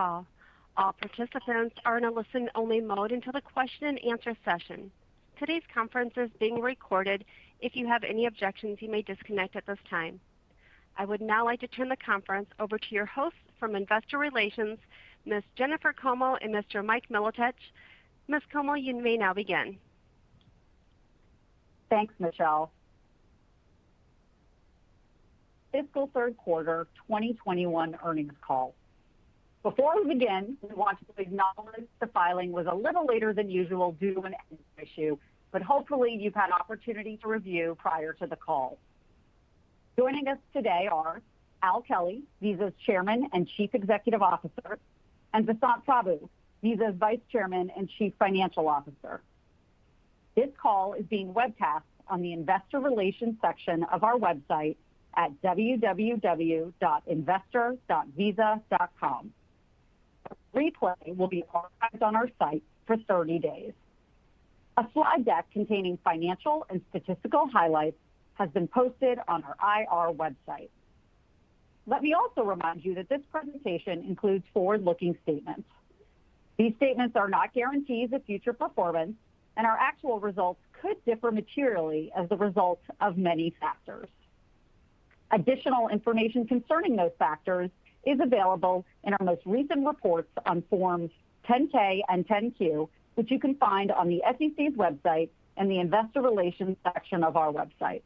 All participants are in a listen-only mode until the question and answer session. Today's conference is being recorded. If you have any objections, you may disconnect at this time. I would now like to turn the conference over to your hosts from Investor Relations, Ms. Jennifer Como and Mr. Mike Milotich. Ms. Como, you may now begin. Thanks, Michelle. Fiscal third quarter 2021 earnings call. Before we begin, we want to acknowledge the filing was a little later than usual due to an issue, but hopefully you've had opportunity to review prior to the call. Joining us today are Al Kelly, Visa's Chairman and Chief Executive Officer, and Vasant Prabhu, Visa's Vice Chairman and Chief Financial Officer. This call is being webcast on the Investor Relations section of our website at www.investor.visa.com. A replay will be archived on our site for 30 days. A slide deck containing financial and statistical highlights has been posted on our IR website. Let me also remind you that this presentation includes forward-looking statements. These statements are not guarantees of future performance, and our actual results could differ materially as the result of many factors. Additional information concerning those factors is available in our most recent reports on Forms 10-K and 10-Q, which you can find on the SEC's website and the Investor Relations section of our website.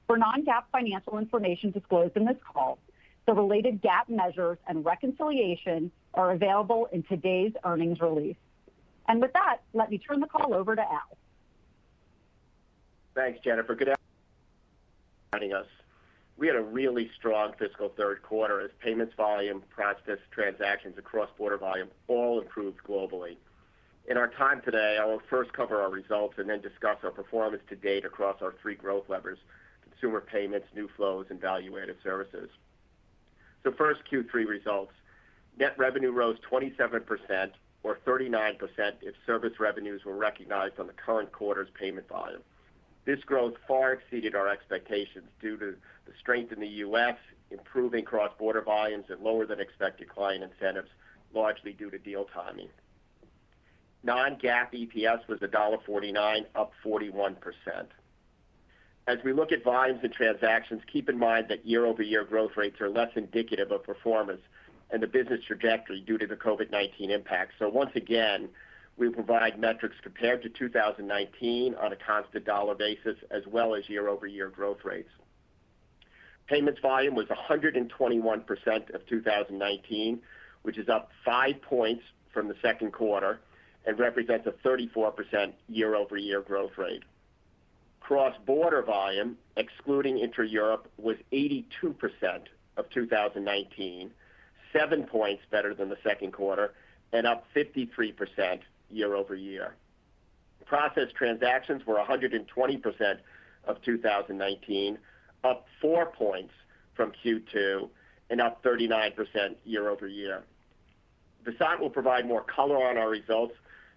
For non-GAAP financial information disclosed in this call, the related GAAP measures and reconciliation are available in today's earnings release. And with that, let me turn the call over to Al. Thanks, Jennifer. Good afternoon for joining us. We had a really strong fiscal third quarter as payments volume, processed transactions, and cross-border volume all improved globally. In our time today, I will first cover our results and then discuss our performance to date across our three growth levers: consumer payments, new flows, and value-added services. So first, Q3 results. Net revenue rose 27%, or 39% if service revenues were recognized on the current quarter's payment volume. This growth far exceeded our expectations due to the strength in the U.S., improving cross-border volumes, and lower than expected client incentives, largely due to deal timing. Non-GAAP EPS was $1.49, up 41%. As we look at volumes and transactions, keep in mind that year-over-year growth rates are less indicative of performance and the business trajectory due to the COVID-19 impact. So once again, we provide metrics compared to 2019 on a constant dollar basis as well as year-over-year growth rates. Payments volume was 121% of 2019, which is up 5 points from the second quarter and represents a 34% year-over-year growth rate. Cross-border volume, excluding intra-Europe, was 82% of 2019, 7 points better than the second quarter, and up 53% year-over-year. Processed transactions were 120% of 2019, up 4 points from Q2, and up 39% year-over-year. Vasant will provide more color on our results,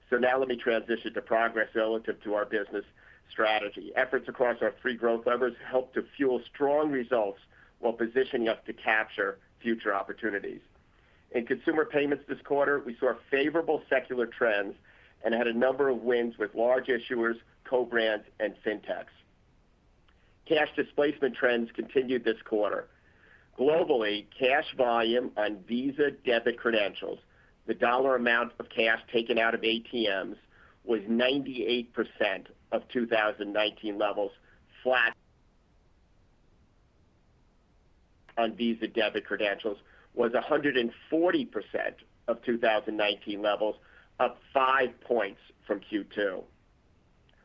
so now let me transition to progress relative to our business strategy. Efforts across our three growth levers help to fuel strong results while positioning us to capture future opportunities. In consumer payments this quarter, we saw favorable secular trends and had a number of wins with large issuers, co-brands, and fintechs. Cash displacement trends continued this quarter. Globally, cash volume on Visa debit credentials, the dollar amount of cash taken out of ATMs, was 98% of 2019 levels, flat on Visa debit credentials was 140% of 2019 levels, up 5 points from Q2.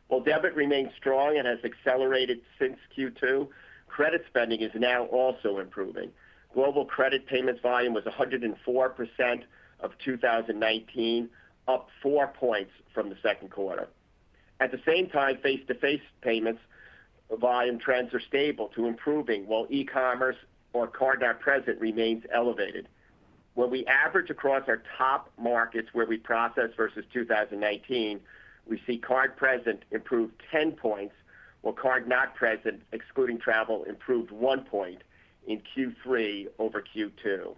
While debit remains strong and has accelerated since Q2, credit spending is now also improving. Global credit payments volume was 104% of 2019, up 4 points from the second quarter. At the same time, face-to-face payments volume trends are stable to improving, while e-commerce or card not present remains elevated. When we average across our top markets where we process versus 2019, we see card present improve 10 points, while card not present, excluding travel, improved 1 point in Q3 over Q2.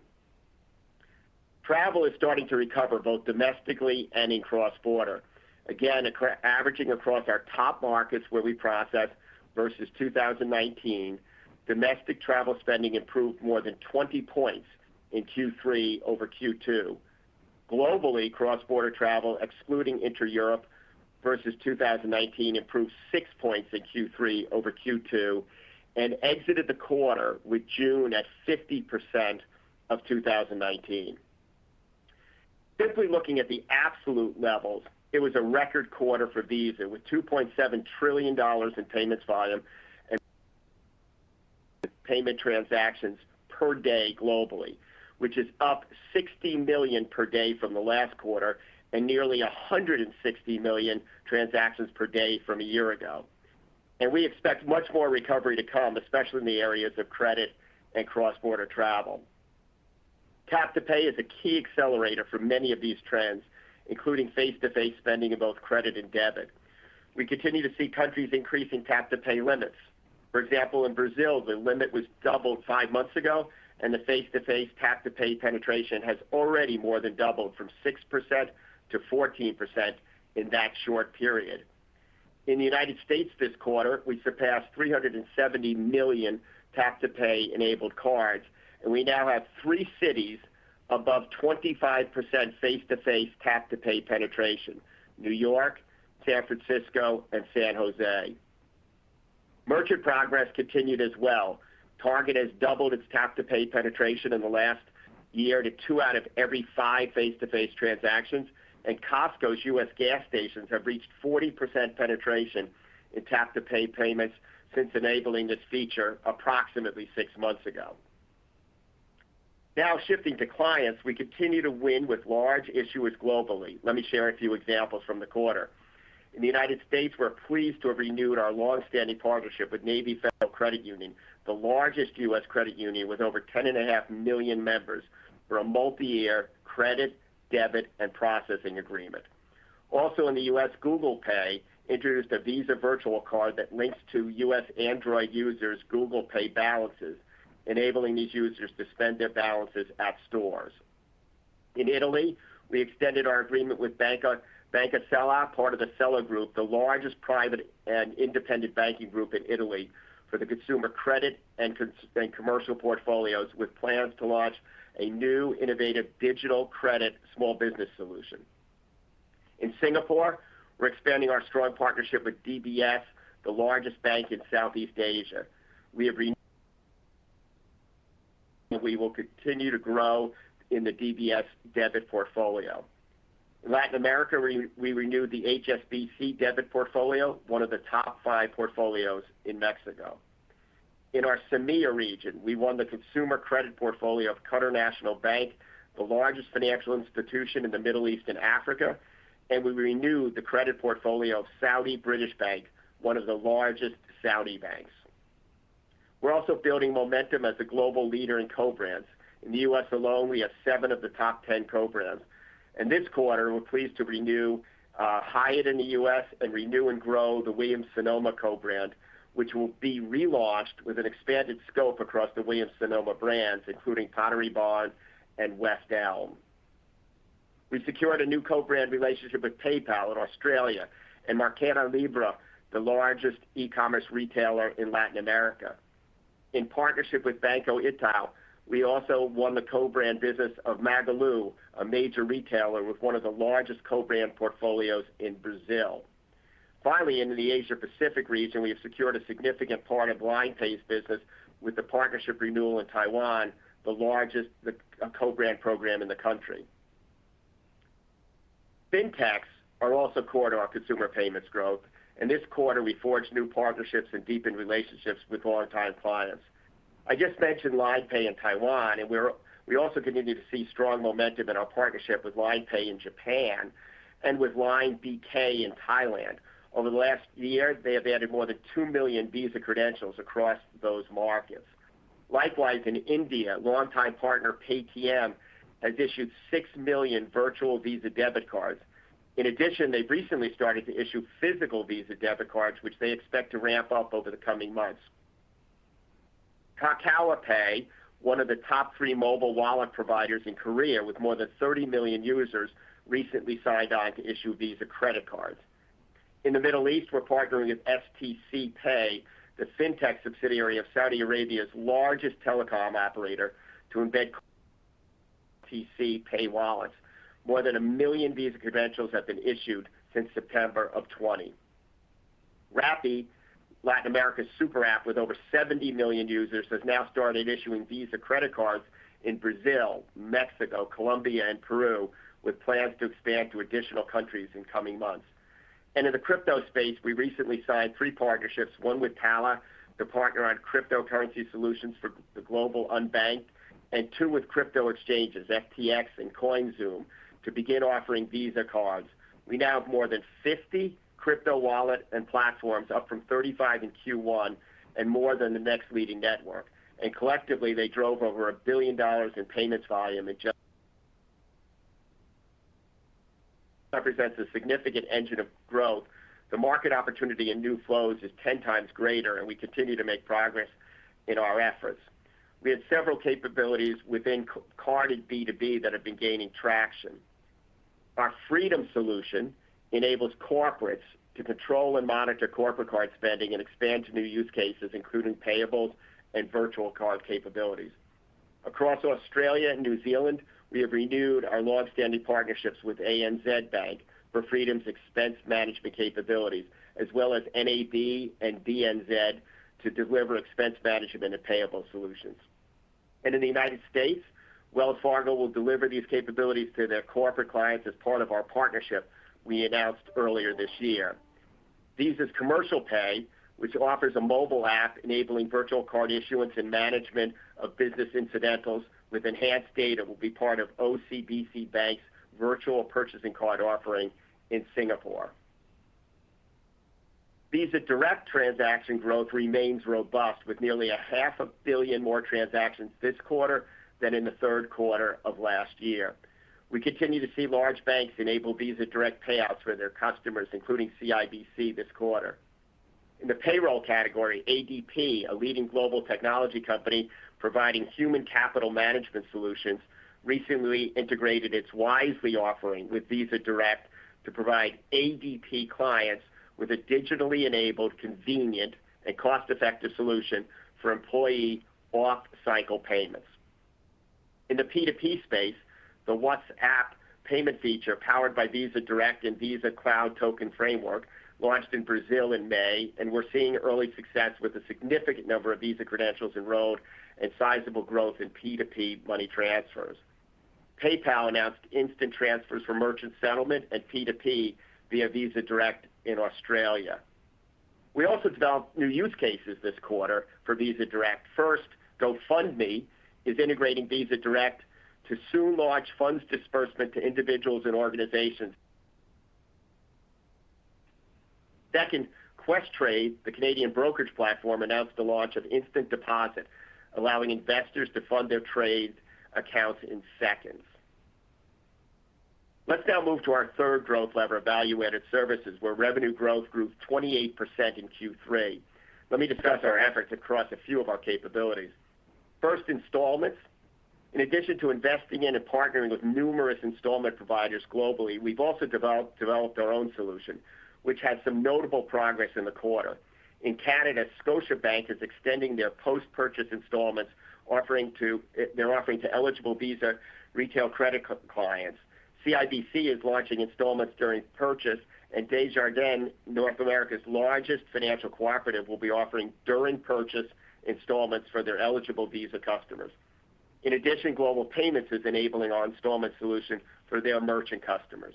Travel is starting to recover both domestically and in cross-border. Again, averaging across our top markets where we process versus 2019, domestic travel spending improved more than 20 points in Q3 over Q2. Globally, cross-border travel, excluding inter-Europe versus 2019, improved 6 points in Q3 over Q2 and exited the quarter with June at 50% of 2019. Simply looking at the absolute levels, it was a record quarter for Visa with $2.7 trillion in payments volume and payment transactions per day globally, which is up 60 million per day from the last quarter and nearly 160 million transactions per day from a year ago. And we expect much more recovery to come, especially in the areas of credit and cross-border travel. Tap to Pay is a key accelerator for many of these trends, including face-to-face spending in both credit and debit. We continue to see countries increasing Tap to Pay limits. For example, in Brazil, the limit was doubled 5 months ago, and the face-to-face Tap to Pay penetration has already more than doubled from 6% to 14% in that short period. In the United States this quarter, we surpassed 370 million Tap to Pay enabled cards, and we now have 3 cities above 25% face-to-face Tap to Pay penetration: New York, San Francisco, and San Jose. Merchant progress continued as well. Target has doubled its Tap to Pay penetration in the last year to 2 out of every 5 face-to-face transactions, and Costco's U.S. gas stations have reached 40% penetration in Tap to Pay payments since enabling this feature approximately 6 months ago. Now shifting to clients, we continue to win with large issuers globally. Let me share a few examples from the quarter. In the United States, we're pleased to have renewed our long-standing partnership with Navy Federal Credit Union, the largest U.S. credit union with over 10.5 million members, for a multi-year credit, debit, and processing agreement. Also in the U.S., Google Pay introduced a Visa virtual card that links to U.S. Android users' Google Pay balances, enabling these users to spend their balances at stores. In Italy, we extended our agreement with Banca Sella, part of the Sella Group, the largest private and independent banking group in Italy, for the consumer credit and commercial portfolios, with plans to launch a new innovative digital credit small business solution. In Singapore, we're expanding our strong partnership with DBS, the largest bank in Southeast Asia. We will continue to grow in the DBS debit portfolio. In Latin America, we renewed the HSBC debit portfolio, one of the top 5 portfolios in Mexico. In our CEMEA region, we won the consumer credit portfolio of Qatar National Bank, the largest financial institution in the Middle East and Africa, and we renewed the credit portfolio of Saudi British Bank, one of the largest Saudi banks. We're also building momentum as a global leader in co-brands. In the U.S. alone, we have 7 of the top 10 co-brands. And this quarter, we're pleased to renew Hyatt in the U.S. and renew and grow the Williams-Sonoma co-brand, which will be relaunched with an expanded scope across the Williams-Sonoma brands, including Pottery Barn and West Elm. We secured a new co-brand relationship with PayPal in Australia and Mercado Libre, the largest e-commerce retailer in Latin America. In partnership with Banco Itaú, we also won the co-brand business of Magalu, a major retailer with one of the largest co-brand portfolios in Brazil. Finally, in the Asia-Pacific region, we have secured a significant part of LinePay's business with the partnership renewal in Taiwan, the largest co-brand program in the country. Fintechs are also core to our consumer payments growth, and this quarter we forged new partnerships and deepened relationships with longtime clients. I just mentioned LinePay in Taiwan, and we also continue to see strong momentum in our partnership with LinePay in Japan and with Line BK in Thailand. Over the last year, they have added more than 2 million Visa credentials across those markets. Likewise, in India, longtime partner Paytm has issued 6 million virtual Visa debit cards. In addition, they've recently started to issue physical Visa debit cards, which they expect to ramp up over the coming months. Kakao Pay, one of the top 3 mobile wallet providers in Korea with more than 30 million users, recently signed on to issue Visa credit cards. In the Middle East, we're partnering with STC Pay, the fintech subsidiary of Saudi Arabia's largest telecom operator, to embed STC Pay wallets. More than 1 million Visa credentials have been issued since September of 20. Rappi, Latin America's super app with over 70 million users, has now started issuing Visa credit cards in Brazil, Mexico, Colombia, and Peru, with plans to expand to additional countries in coming months. And in the crypto space, we recently signed 3 partnerships, one with Tala to partner on cryptocurrency solutions for the global unbanked, and 2 with crypto exchanges, FTX and CoinZoom, to begin offering Visa cards. We now have more than 50 crypto wallet and platforms, up from 35 in Q1, and more than the next leading network. And collectively, they drove over $1 billion in payments volume and just represents a significant engine of growth. The market opportunity in new flows is 10 times greater, and we continue to make progress in our efforts. We had several capabilities within carded B2B that have been gaining traction. Our Freedom solution enables corporates to control and monitor corporate card spending and expand to new use cases, including payables and virtual card capabilities. Across Australia and New Zealand, we have renewed our long-standing partnerships with ANZ Bank for Freedom's expense management capabilities, as well as NAB and DNZ to deliver expense management and payable solutions. And in the United States, Wells Fargo will deliver these capabilities to their corporate clients as part of our partnership we announced earlier this year. Visa's Commercial Pay, which offers a mobile app enabling virtual card issuance and management of business incidentals with enhanced data, will be part of OCBC Bank's virtual purchasing card offering in Singapore. Visa Direct transaction growth remains robust, with nearly 500 million more transactions this quarter than in the third quarter of last year. We continue to see large banks enable Visa Direct payouts for their customers, including CIBC this quarter. In the payroll category, ADP, a leading global technology company providing human capital management solutions, recently integrated its Wisely offering with Visa Direct to provide ADP clients with a digitally enabled, convenient, and cost-effective solution for employee off-cycle payments. In the P2P space, the WhatsApp payment feature, powered by Visa Direct and Visa Cloud Token Framework, launched in Brazil in May, and we're seeing early success with a significant number of Visa credentials enrolled and sizable growth in P2P money transfers. PayPal announced instant transfers for merchant settlement and P2P via Visa Direct in Australia. We also developed new use cases this quarter for Visa Direct. First, GoFundMe is integrating Visa Direct to soon launch funds disbursement to individuals and organizations. Second, Questrade, the Canadian brokerage platform, announced the launch of Instant Deposit, allowing investors to fund their trade accounts in seconds. Let's now move to our third growth lever, value-added services, where revenue growth grew 28% in Q3. Let me discuss our efforts across a few of our capabilities. First, installments. In addition to investing in and partnering with numerous installment providers globally, we've also developed our own solution, which had some notable progress in the quarter. In Canada, Scotiabank is extending their post-purchase installments, offering to eligible Visa retail credit clients. CIBC is launching installments during purchase, and Desjardins, North America's largest financial cooperative, will be offering during purchase installments for their eligible Visa customers. In addition, Global Payments is enabling our installment solution for their merchant customers.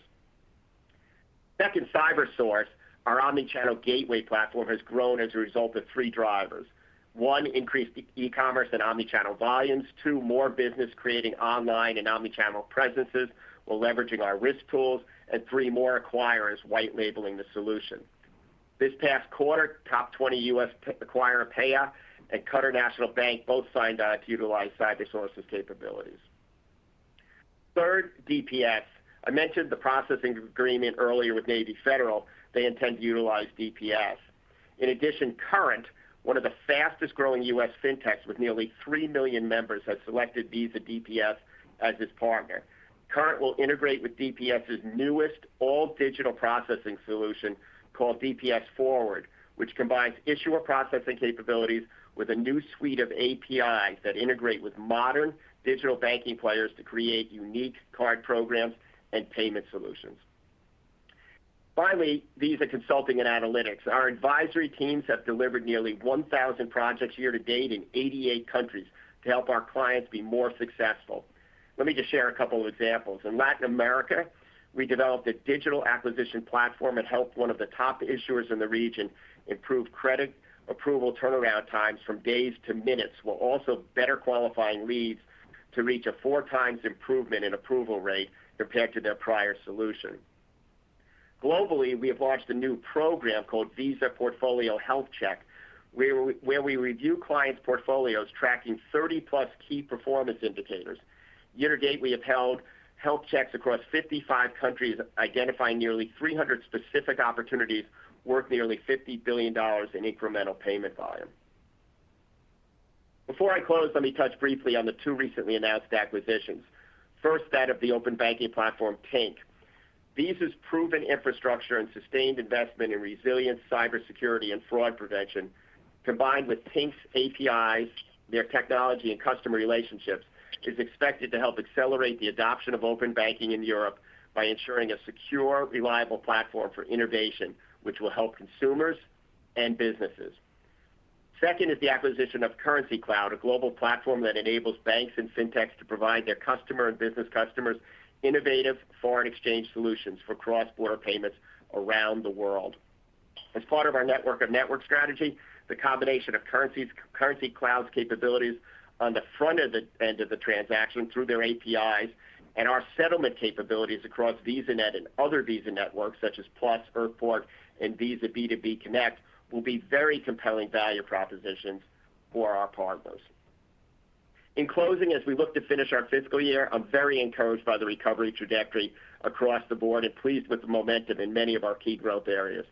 Second, CyberSource, our omnichannel gateway platform, has grown as a result of 3 drivers. 1, increased e-commerce and omnichannel volumes. 2, more business creating online and omnichannel presences while leveraging our risk tools. And 3, more acquirers white labeling the solution. This past quarter, top 20 U.S. acquirer Paya and Qatar National Bank both signed on to utilize CyberSource's capabilities. Third, DPS. I mentioned the processing agreement earlier with Navy Federal. They intend to utilize DPS. In addition, Current, one of the fastest growing U.S. fintechs with nearly 3 million members, has selected Visa DPS as its partner. Current will integrate with DPS's newest all-digital processing solution called DPS Forward, which combines issuer processing capabilities with a new suite of APIs that integrate with modern digital banking players to create unique card programs and payment solutions. Finally, Visa Consulting and Analytics. Our advisory teams have delivered nearly 1,000 projects year to date in 88 countries to help our clients be more successful. Let me just share a couple of examples. In Latin America, we developed a digital acquisition platform and helped one of the top issuers in the region improve credit approval turnaround times from days to minutes, while also better qualifying leads to reach a 4 times improvement in approval rate compared to their prior solution. Globally, we have launched a new program called Visa Portfolio Health Check, where we review clients' portfolios tracking 30-plus key performance indicators. Year to date, we have held health checks across 55 countries, identifying nearly 300 specific opportunities worth nearly $50 billion in incremental payment volume. Before I close, let me touch briefly on the 2 recently announced acquisitions. First, that of the open banking platform Tink. Visa's proven infrastructure and sustained investment in resilient cybersecurity and fraud prevention, combined with Tink's APIs, their technology and customer relationships, is expected to help accelerate the adoption of open banking in Europe by ensuring a secure, reliable platform for innovation, which will help consumers and businesses. Second is the acquisition of Currency Cloud, a global platform that enables banks and fintechs to provide their customer and business customers innovative foreign exchange solutions for cross-border payments around the world. As part of our network of network strategy, the combination of Currency Cloud's capabilities on the front of the end of the transaction through their APIs and our settlement capabilities across VisaNet and other Visa networks such as Plus, Earthport, and Visa B2B Connect will be very compelling value propositions for our partners. In closing, as we look to finish our fiscal year, I'm very encouraged by the recovery trajectory across the board and pleased with the momentum in many of our key growth areas.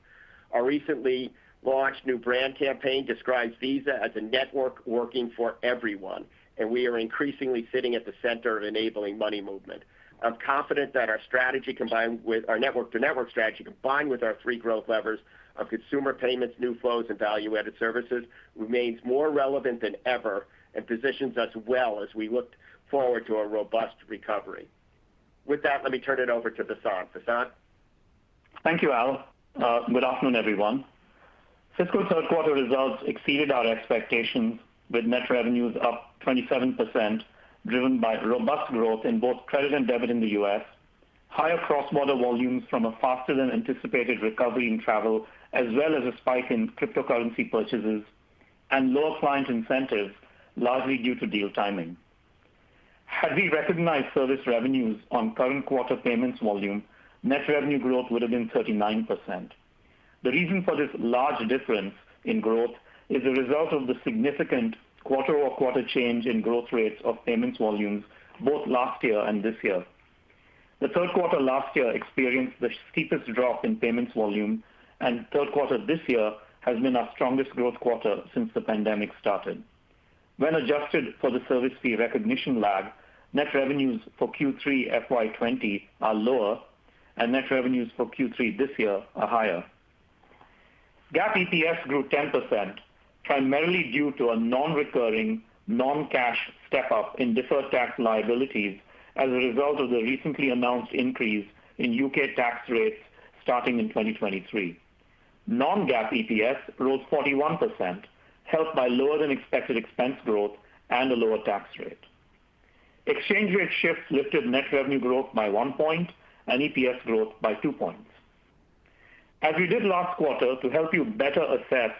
Our recently launched new brand campaign describes Visa as a network working for everyone, and we are increasingly sitting at the center of enabling money movement. I'm confident that our strategy combined with our network-to-network strategy combined with our 3 growth levers of consumer payments, new flows, and value-added services remains more relevant than ever and positions us well as we look forward to a robust recovery. With that, let me turn it over to Vasant. Vasant? Thank you, Al. Good afternoon, everyone. Fiscal third quarter results exceeded our expectations with net revenues up 27%, driven by robust growth in both credit and debit in the U.S., higher cross-border volumes from a faster than anticipated recovery in travel, as well as a spike in cryptocurrency purchases, and lower client incentives, largely due to deal timing. Had we recognized service revenues on current quarter payments volume, net revenue growth would have been 39%. The reason for this large difference in growth is a result of the significant quarter-over-quarter change in growth rates of payments volumes both last year and this year. The third quarter last year experienced the steepest drop in payments volume, and third quarter this year has been our strongest growth quarter since the pandemic started. When adjusted for the service fee recognition lag, net revenues for Q3 FY20 are lower, and net revenues for Q3 this year are higher. GAAP EPS grew 10%, primarily due to a non-recurring, non-cash step-up in deferred tax liabilities as a result of the recently announced increase in UK tax rates starting in 2023. Non-GAAP EPS rose 41%, helped by lower than expected expense growth and a lower tax rate. Exchange rate shifts lifted net revenue growth by 1 point and EPS growth by 2 points. As we did last quarter to help you better assess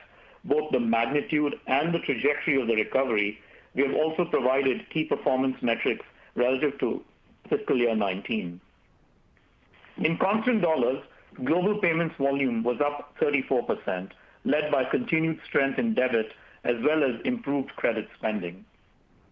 both the magnitude and the trajectory of the recovery, we have also provided key performance metrics relative to fiscal year 19. In constant dollars, global payments volume was up 34%, led by continued strength in debit as well as improved credit spending.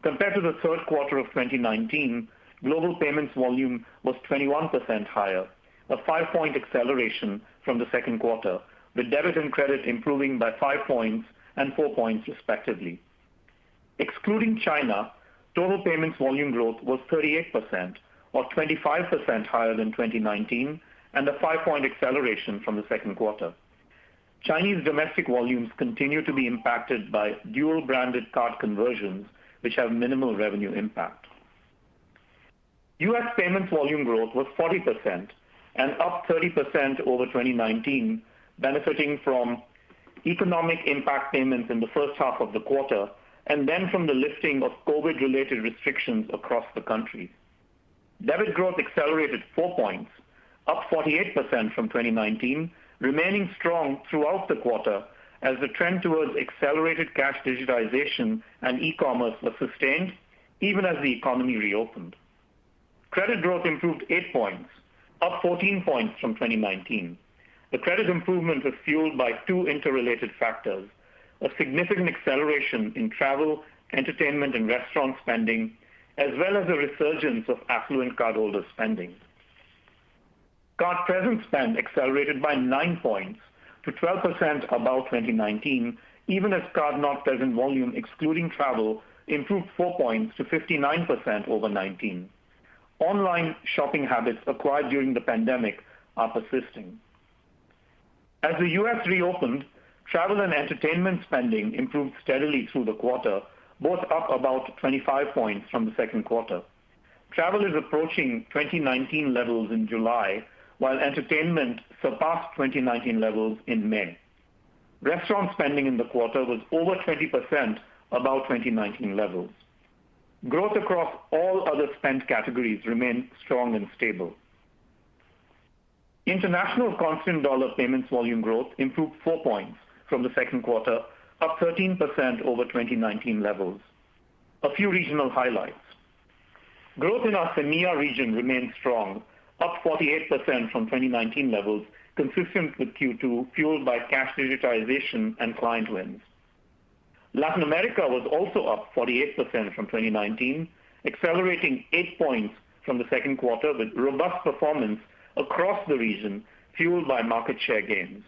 Compared to the third quarter of 2019, global payments volume was 21% higher, a 5-point acceleration from the second quarter, with debit and credit improving by 5 points and 4 points respectively. Excluding China, total payments volume growth was 38%, or 25% higher than 2019, and a 5-point acceleration from the second quarter. Chinese domestic volumes continue to be impacted by dual-branded card conversions, which have minimal revenue impact. U.S. payments volume growth was 40% and up 30% over 2019, benefiting from economic impact payments in the first half of the quarter and then from the lifting of COVID-related restrictions across the country. Debit growth accelerated 4 points, up 48% from 2019, remaining strong throughout the quarter as the trend towards accelerated cash digitization and e-commerce was sustained even as the economy reopened. Credit growth improved 8 points, up 14 points from 2019. The credit improvement was fueled by two interrelated factors: a significant acceleration in travel, entertainment, and restaurant spending, as well as a resurgence of affluent cardholder spending. Card present spend accelerated by 9 points to 12% above 2019, even as card not present volume, excluding travel, improved 4 points to 59% over 19. Online shopping habits acquired during the pandemic are persisting. As the U.S. reopened, travel and entertainment spending improved steadily through the quarter, both up about 25 points from the second quarter. Travel is approaching 2019 levels in July, while entertainment surpassed 2019 levels in May. Restaurant spending in the quarter was over 20% above 2019 levels. Growth across all other spend categories remained strong and stable. International constant dollar payments volume growth improved 4 points from the second quarter, up 13% over 2019 levels. A few regional highlights. Growth in our CEMEA region remained strong, up 48% from 2019 levels, consistent with Q2, fueled by cash digitization and client wins. Latin America was also up 48% from 2019, accelerating 8 points from the second quarter with robust performance across the region, fueled by market share gains.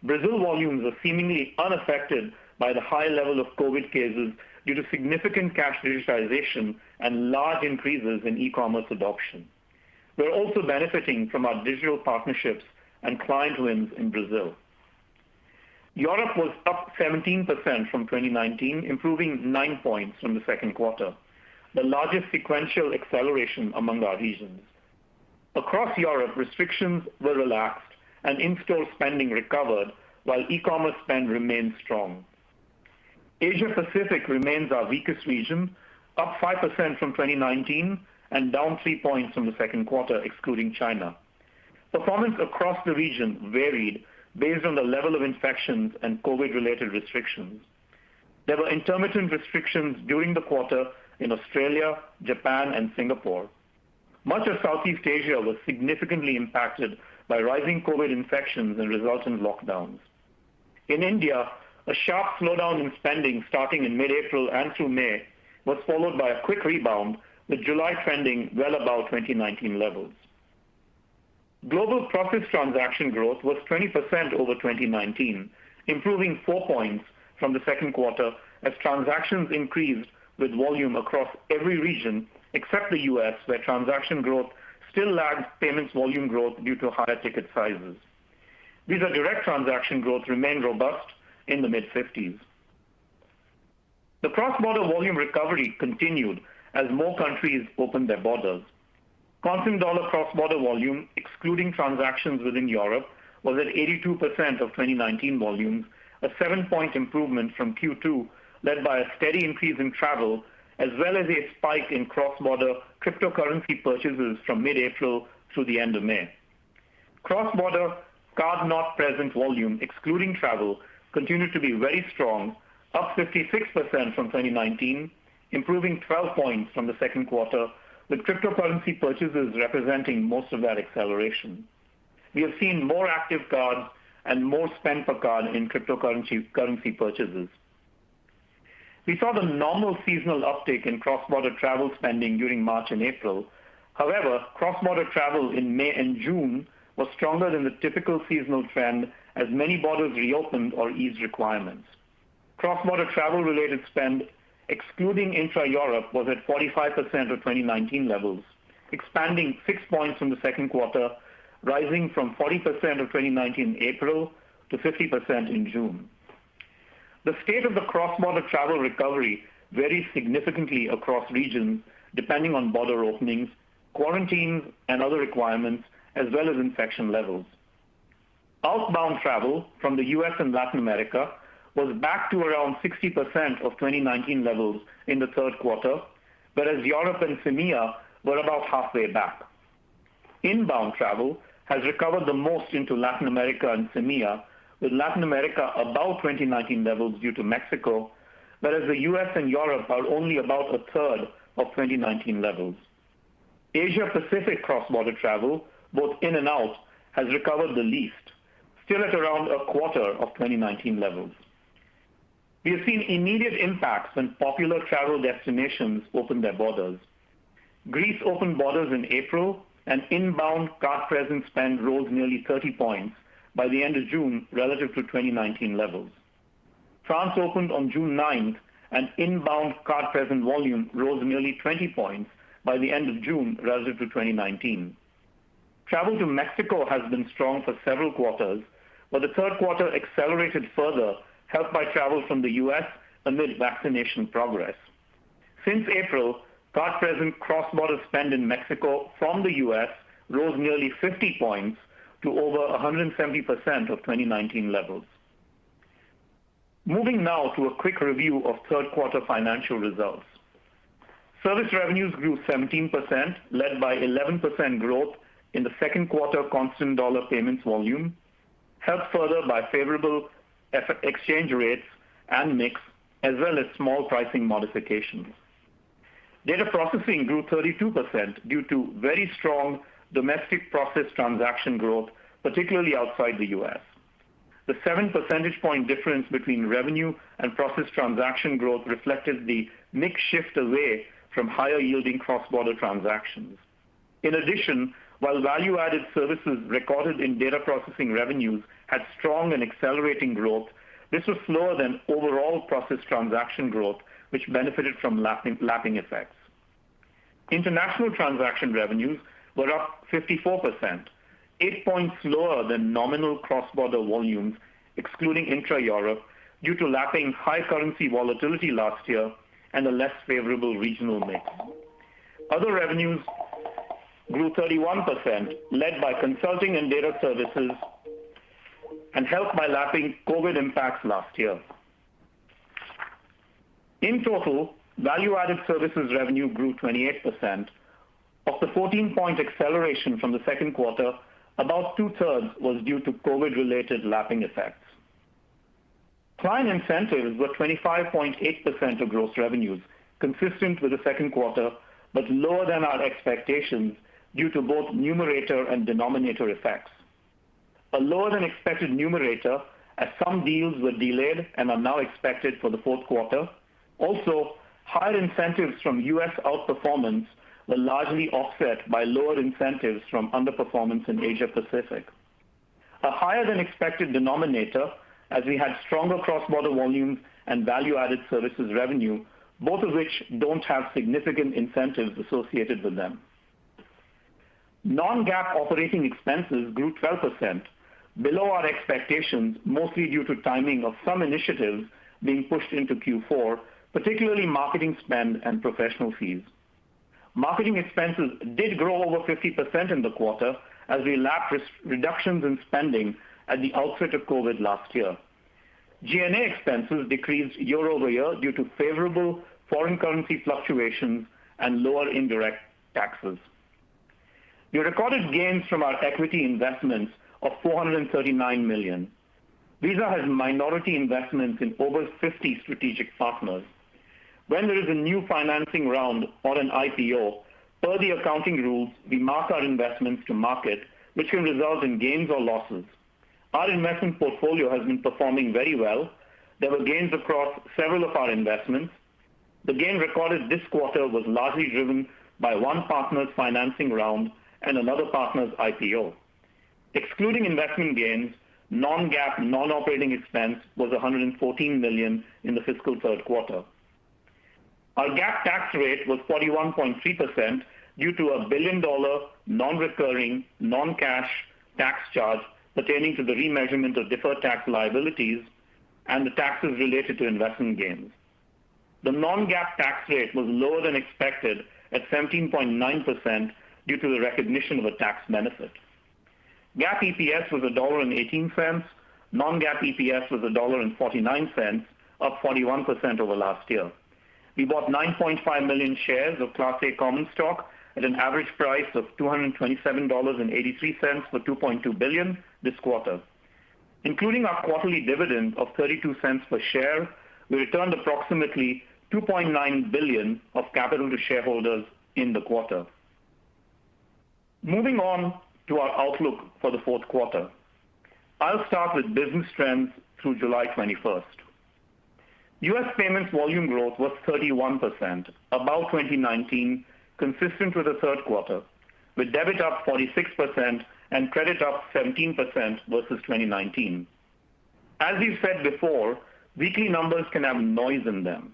Brazil volumes are seemingly unaffected by the high level of COVID cases due to significant cash digitization and large increases in e-commerce adoption. We're also benefiting from our digital partnerships and client wins in Brazil. Europe was up 17% from 2019, improving 9 points from the second quarter, the largest sequential acceleration among our regions. Across Europe, restrictions were relaxed and in-store spending recovered while e-commerce spend remained strong. Asia Pacific remains our weakest region, up 5% from 2019 and down 3 points from the second quarter, excluding China. Performance across the region varied based on the level of infections and COVID-related restrictions. There were intermittent restrictions during the quarter in Australia, Japan, and Singapore. Much of Southeast Asia was significantly impacted by rising COVID infections and resultant lockdowns. In India, a sharp slowdown in spending starting in mid-April and through May was followed by a quick rebound, with July trending well above 2019 levels. Global processed transaction growth was 20% over 2019, improving 4 points from the second quarter as transactions increased with volume across every region except the U.S., where transaction growth still lags payments volume growth due to higher ticket sizes. Visa Direct transaction growth remained robust in the mid-50s. The cross-border volume recovery continued as more countries opened their borders. Constant dollar cross-border volume, excluding transactions within Europe, was at 82% of 2019 volumes, a 7-point improvement from Q2, led by a steady increase in travel, as well as a spike in cross-border cryptocurrency purchases from mid-April through the end of May. Cross-border card not present volume, excluding travel, continued to be very strong, up 56% from 2019, improving 12 points from the second quarter, with cryptocurrency purchases representing most of that acceleration. We have seen more active cards and more spend per card in cryptocurrency purchases. We saw the normal seasonal uptick in cross-border travel spending during March and April. However, cross-border travel in May and June was stronger than the typical seasonal trend as many borders reopened or eased requirements. Cross-border travel-related spend, excluding intra-Europe, was at 45% of 2019 levels, expanding 6 points from the second quarter, rising from 40% of 2019 in April to 50% in June. The state of the cross-border travel recovery varies significantly across regions depending on border openings, quarantines, and other requirements, as well as infection levels. Outbound travel from the U.S. and Latin America was back to around 60% of 2019 levels in the third quarter, whereas Europe and CEMEA were about halfway back. Inbound travel has recovered the most into Latin America and CEMEA, with Latin America above 2019 levels due to Mexico, whereas the US and Europe are only about a third of 2019 levels. Asia Pacific cross-border travel, both in and out, has recovered the least, still at around a quarter of 2019 levels. We have seen immediate impacts when popular travel destinations open their borders. Greece opened borders in April, and inbound card-present spend rose nearly 30 points by the end of June relative to 2019 levels. France opened on June 9th, and inbound card-present volume rose nearly 20 points by the end of June relative to 2019. Travel to Mexico has been strong for several quarters, but the third quarter accelerated further, helped by travel from the U.S. amid vaccination progress. Since April, card-present cross-border spend in Mexico from the U.S. rose nearly 50 points to over 170% of 2019 levels. Moving now to a quick review of third quarter financial results. Service revenues grew 17%, led by 11% growth in the second quarter constant dollar payments volume, helped further by favorable exchange rates and mix, as well as small pricing modifications. Data processing grew 32% due to very strong domestic process transaction growth, particularly outside the U.S. The 7 percentage point difference between revenue and process transaction growth reflected the mix shift away from higher yielding cross-border transactions. In addition, while value-added services recorded in data processing revenues had strong and accelerating growth, this was slower than overall process transaction growth, which benefited from lapping effects. International transaction revenues were up 54%, 8 points lower than nominal cross-border volumes, excluding intra-Europe, due to lapping high currency volatility last year and a less favorable regional mix. Other revenues grew 31%, led by consulting and data services, and helped by lapping COVID impacts last year. In total, value-added services revenue grew 28%. Of the 14-point acceleration from the second quarter, about 2/3 was due to COVID-related lapping effects. Client incentives were 25.8% of gross revenues, consistent with the second quarter, but lower than our expectations due to both numerator and denominator effects. A lower than expected numerator, as some deals were delayed and are now expected for the fourth quarter. Also, higher incentives from U.S. outperformance were largely offset by lower incentives from underperformance in Asia Pacific. A higher than expected denominator, as we had stronger cross-border volumes and value-added services revenue, both of which don't have significant incentives associated with them. Non-GAAP operating expenses grew 12%, below our expectations, mostly due to timing of some initiatives being pushed into Q4, particularly marketing spend and professional fees. Marketing expenses did grow over 50% in the quarter as we lapped reductions in spending at the outset of COVID last year. G&A expenses decreased year over year due to favorable foreign currency fluctuations and lower indirect taxes. We recorded gains from our equity investments of $439 million. Visa has minority investments in over 50 strategic partners. When there is a new financing round or an IPO, per the accounting rules, we mark our investments to market, which can result in gains or losses. Our investment portfolio has been performing very well. There were gains across several of our investments. The gain recorded this quarter was largely driven by one partner's financing round and another partner's IPO. Excluding investment gains, non-GAAP non-operating expense was $114 million in the fiscal third quarter. Our GAAP tax rate was 41.3% due to a $1 billion non-recurring, non-cash tax charge pertaining to the remeasurement of deferred tax liabilities and the taxes related to investment gains. The non-GAAP tax rate was lower than expected at 17.9% due to the recognition of a tax benefit. GAAP EPS was $1.18. Non-GAAP EPS was $1.49, up 41% over last year. We bought 9.5 million shares of Class A common stock at an average price of $227.83 for $2.2 billion this quarter. Including our quarterly dividend of 32 cents per share, we returned approximately $2.9 billion of capital to shareholders in the quarter. Moving on to our outlook for the fourth quarter. I'll start with business trends through July 21st. U.S. payments volume growth was 31%, above 2019, consistent with the third quarter, with debit up 46% and credit up 17% versus 2019. As we've said before, weekly numbers can have noise in them.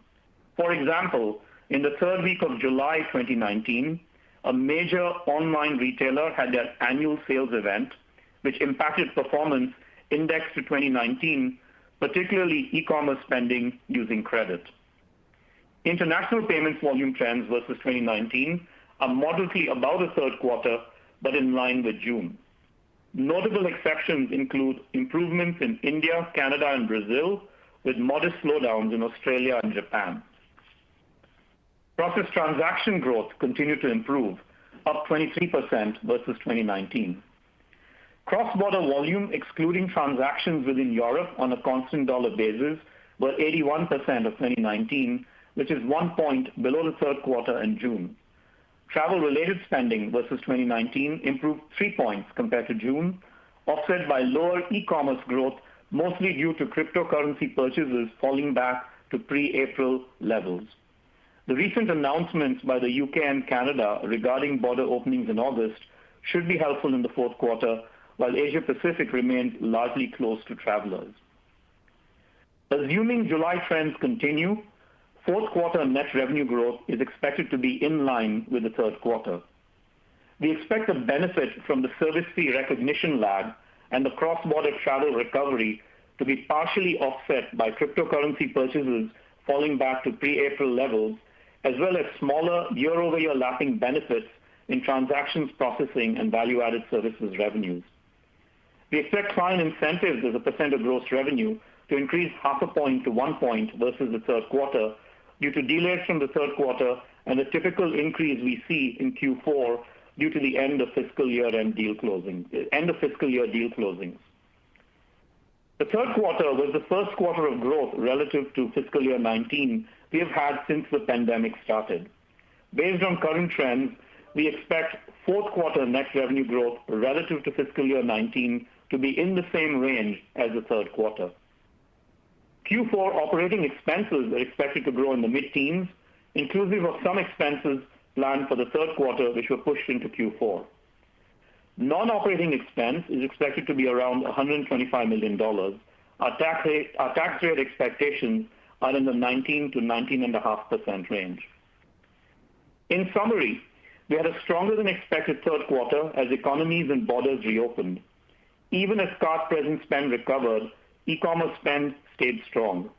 For example, in the third week of July 2019, a major online retailer had their annual sales event, which impacted performance indexed to 2019, particularly e-commerce spending using credit. International payments volume trends versus 2019 are moderately above the third quarter, but in line with June. Notable exceptions include improvements in India, Canada, and Brazil, with modest slowdowns in Australia and Japan. Processed transaction growth continued to improve, up 23% versus 2019. Cross-border volume, excluding transactions within Europe on a constant dollar basis, were 81% of 2019, which is 1 point below the third quarter in June. Travel-related spending versus 2019 improved 3 points compared to June, offset by lower e-commerce growth, mostly due to cryptocurrency purchases falling back to pre-April levels. The recent announcements by the UK and Canada regarding border openings in August should be helpful in the fourth quarter, while Asia Pacific remains largely closed to travelers. Assuming July trends continue, fourth quarter net revenue growth is expected to be in line with the third quarter. We expect a benefit from the service fee recognition lag and the cross-border travel recovery to be partially offset by cryptocurrency purchases falling back to pre-April levels, as well as smaller year-over-year lapping benefits in transactions processing and value-added services revenues. We expect client incentives as a percent of gross revenue to increase 0.5 point to 1 point versus the third quarter due to delays from the third quarter and the typical increase we see in Q4 due to the end of fiscal year deal closings. The third quarter was the first quarter of growth relative to fiscal year 19 we have had since the pandemic started. Based on current trends, we expect fourth quarter net revenue growth relative to fiscal year 19 to be in the same range as the third quarter. Q4 operating expenses are expected to grow in the mid-teens, inclusive of some expenses planned for the third quarter which were pushed into Q4. Non-operating expense is expected to be around $125 million. Our tax rate expectations are in the 19 to 19.5% range. In summary, we had a stronger than expected third quarter as economies and borders reopened. Even as card-present spend recovered, e-commerce spend stayed strong.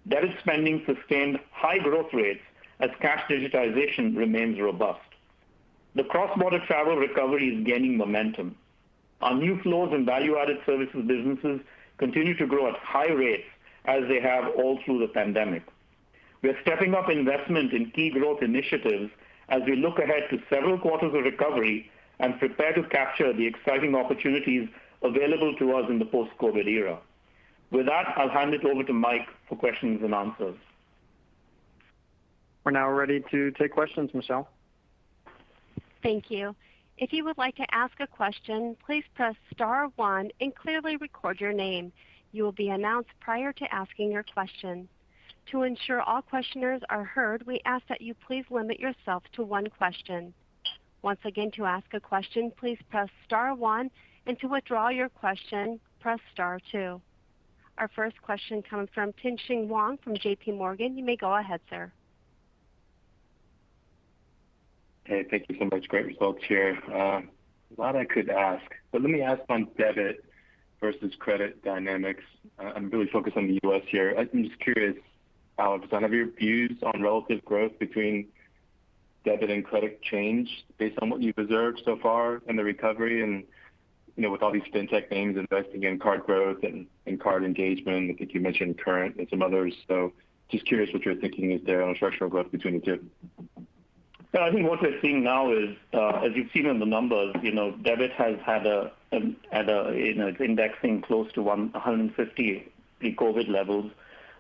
Debit spending sustained high growth rates as cash digitization remains robust. The cross-border travel recovery is gaining momentum. Our new flows and value-added services businesses continue to grow at high rates as they have all through the pandemic. We are stepping up investment in key growth initiatives as we look ahead to several quarters of recovery and prepare to capture the exciting opportunities available to us in the post-COVID era. With that, I'll hand it over to Mike for questions and answers. We're now ready to take questions, Michelle. Thank you. If you would like to ask a question, please press star one and clearly record your name. You will be announced prior to asking your question. To ensure all questioners are heard, we ask that you please limit yourself to one question. Once again, to ask a question, please press star one, and to withdraw your question, press star 2. Our first question comes from Tien-Tsin Huang from J.P. Morgan. You may go ahead, sir. Hey, thank you so much. Great results here. A lot I could ask, but let me ask on debit versus credit dynamics. I'm really focused on the U.S. here. I'm just curious, Alex, have your views on relative growth between debit and credit changed based on what you've observed so far in the recovery? And with all these fintech names investing in card growth and card engagement, I think you mentioned Current and some others. So just curious what your thinking is there on structural growth between the two. Yeah, I think what we're seeing now is, as you've seen in the numbers, debit has had it's indexing close to 150 pre-COVID levels.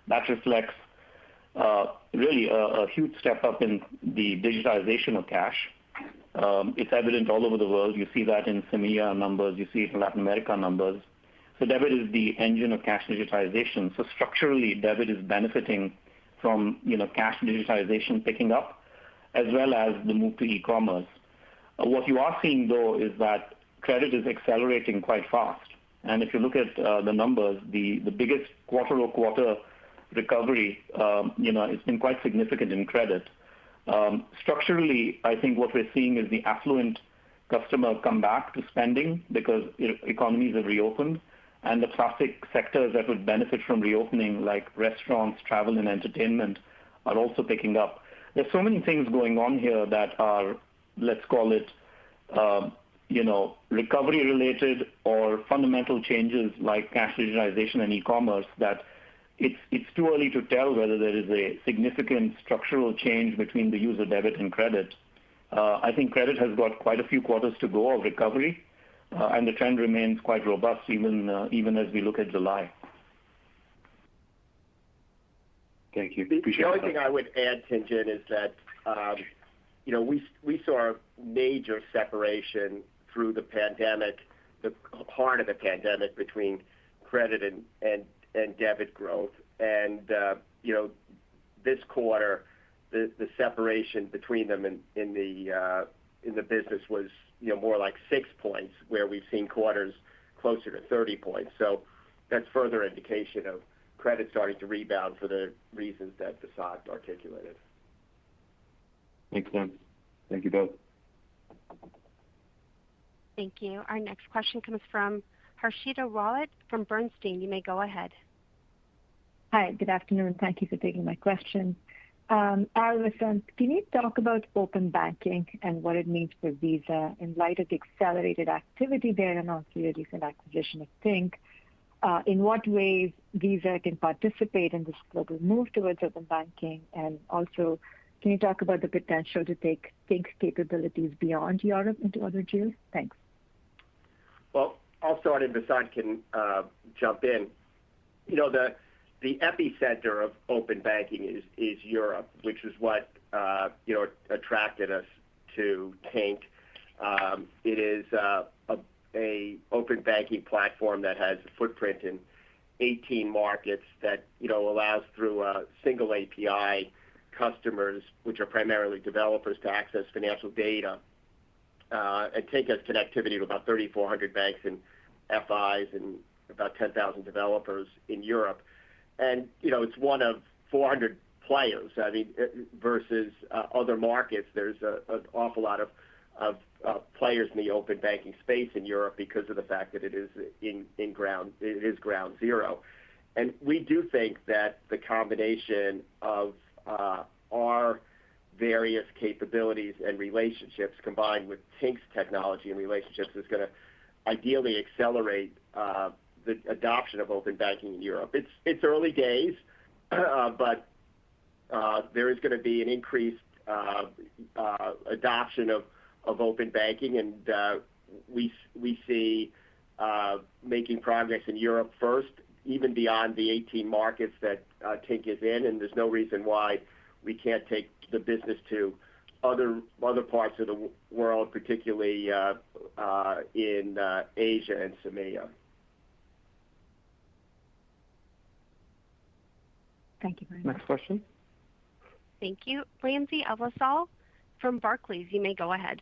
That reflects really a huge step up in the digitization of cash. It's evident all over the world. You see that in CEMEA numbers, you see it in Latin America numbers. So debit is the engine of cash digitization. So structurally, debit is benefiting from cash digitization picking up, as well as the move to e-commerce. What you are seeing, though, is that credit is accelerating quite fast. And if you look at the numbers, the biggest quarter-over-quarter recovery, it's been quite significant in credit. Structurally, I think what we're seeing is the affluent customer come back to spending because economies have reopened, and the classic sectors that would benefit from reopening, like restaurants, travel, and entertainment, are also picking up. There's so many things going on here that are, let's call it, recovery-related or fundamental changes like cash digitization and e-commerce that it's too early to tell whether there is a significant structural change between the use of debit and credit. I think credit has got quite a few quarters to go of recovery, and the trend remains quite robust even as we look at July. Thank you. The only thing I would add, Tien-Tsin, is that we saw a major separation through the pandemic, the heart of the pandemic, between credit and debit growth. And this quarter, the separation between them in the business was more like 6 points, where we've seen quarters closer to 30 points. So that's further indication of credit starting to rebound for the reasons that Vasant articulated. Makes sense. Thank you both. Thank you. Our next question comes from Harshita Rawat from Bernstein. You may go ahead. Hi, good afternoon. Thank you for taking my question. Vasant, can you talk about open banking and what it means for Visa in light of the accelerated activity there and also your recent acquisition of Tink? In what ways Visa can participate in this global move towards open banking? And also, can you talk about the potential to take Tink's capabilities beyond Europe into other geos? Thanks. Well, I'll start and Vasant can jump in. The epicenter of open banking is Europe, which is what attracted us to Tink. It is a open banking platform that has a footprint in 18 markets that allows through a single API customers, which are primarily developers, to access financial data. And Tink has connectivity to about 3,400 banks and FIs and about 10,000 developers in Europe. And it's one of 400 players. I mean, versus other markets, there's an awful lot of players in the open banking space in Europe because of the fact that it is ground zero. And we do think that the combination of our various capabilities and relationships combined with Tink's technology and relationships is going to ideally accelerate the adoption of open banking in Europe. It's early days, but there is going to be an increased adoption of open banking, and we see making progress in Europe first, even beyond the 18 markets that Tink is in, and there's no reason why we can't take the business to other parts of the world, particularly in Asia and CEMEA. Thank you very much. Next question. Thank you. Ramsey El-Assal from Barclays. You may go ahead.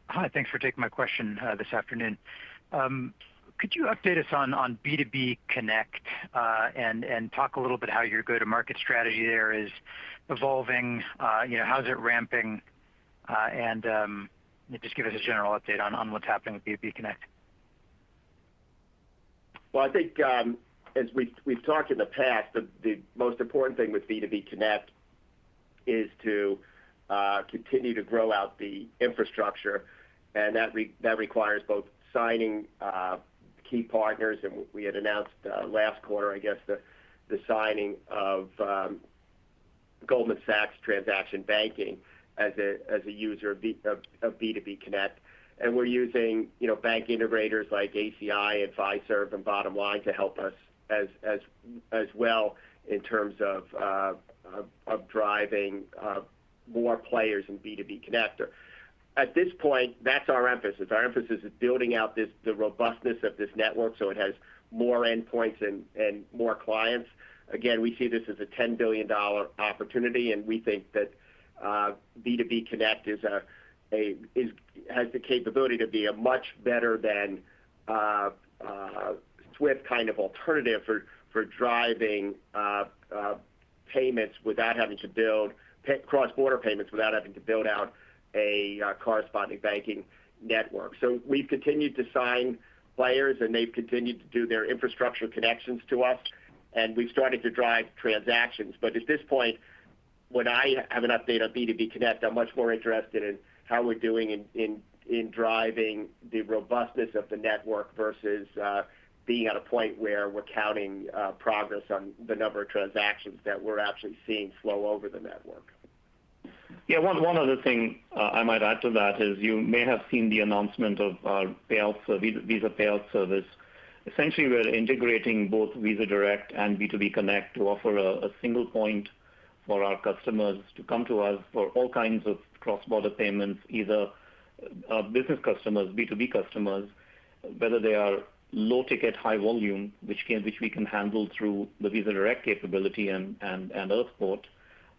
Hi, thanks for taking my question this afternoon. could you update us on B2B Connect and talk a little bit how your go-to-market strategy there is evolving? How's it ramping? And just give us a general update on what's happening with B2B Connect. Well, I think as we've talked in the past, the most important thing with B2B Connect is to continue to grow out the infrastructure, and that requires both signing key partners, and we had announced last quarter, I guess, the signing of Goldman Sachs Transaction Banking as a user of B2B Connect. And we're using bank integrators like ACI and Fiserv and Bottom Line to help us as well in terms of driving more players in B2B Connect. At this point, that's our emphasis. Our emphasis is building out the robustness of this network so it has more endpoints and more clients. Again, we see this as a $10 billion opportunity, and we think that B2B Connect has the capability to be a much better than SWIFT kind of alternative for driving payments without having to build cross-border payments without having to build out a corresponding banking network. So we've continued to sign players, and they've continued to do their infrastructure connections to us, and we've started to drive transactions. But at this point, when I have an update on B2B Connect, I'm much more interested in how we're doing in driving the robustness of the network versus being at a point where we're counting progress on the number of transactions that we're actually seeing flow over the network. Yeah, one other thing I might add to that is you may have seen the announcement of our Visa Payout Service. Essentially, we're integrating both Visa Direct and B2B Connect to offer a single point for our customers to come to us for all kinds of cross-border payments, either business customers, B2B customers, whether they are low ticket, high volume, which we can handle through the Visa Direct capability and Earthport,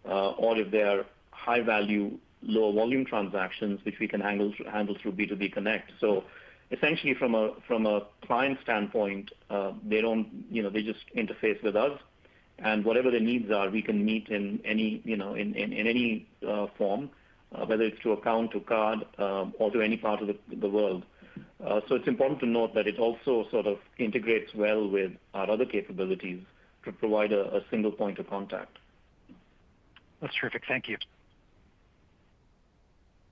or if they are high value, low volume transactions, which we can handle through B2B Connect. So essentially, from a client standpoint, they just interface with us, and whatever their needs are, we can meet in any any form, whether it's to account, to card, or to any part of the world. So it's important to note that it also sort of integrates well with our other capabilities to provide a single point of contact. That's terrific. Thank you.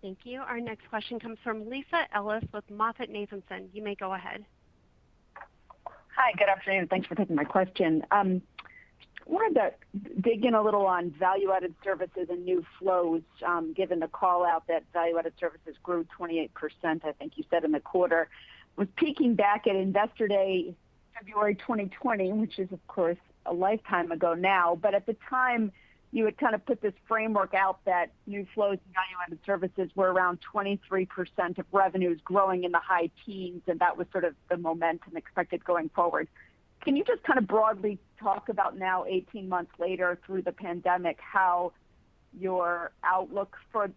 Thank you. Our next question comes from Lisa Ellis with MoffettNathanson. You may go ahead. Hi, good afternoon. Thanks for taking my question. Wanted to dig in a little on value-added services and new flows, given the call out that value-added services grew 28%, I think you said, in the quarter. Was peeking back at Investor Day, February 2020, which is, of course, a lifetime ago now. But at the time, you had kind of put this framework out that new flows and value-added services were around 23% of revenues growing in the high teens, and that was sort of the momentum expected going forward. Can you just kind of broadly talk about now, 18 months later through the pandemic, how your outlook for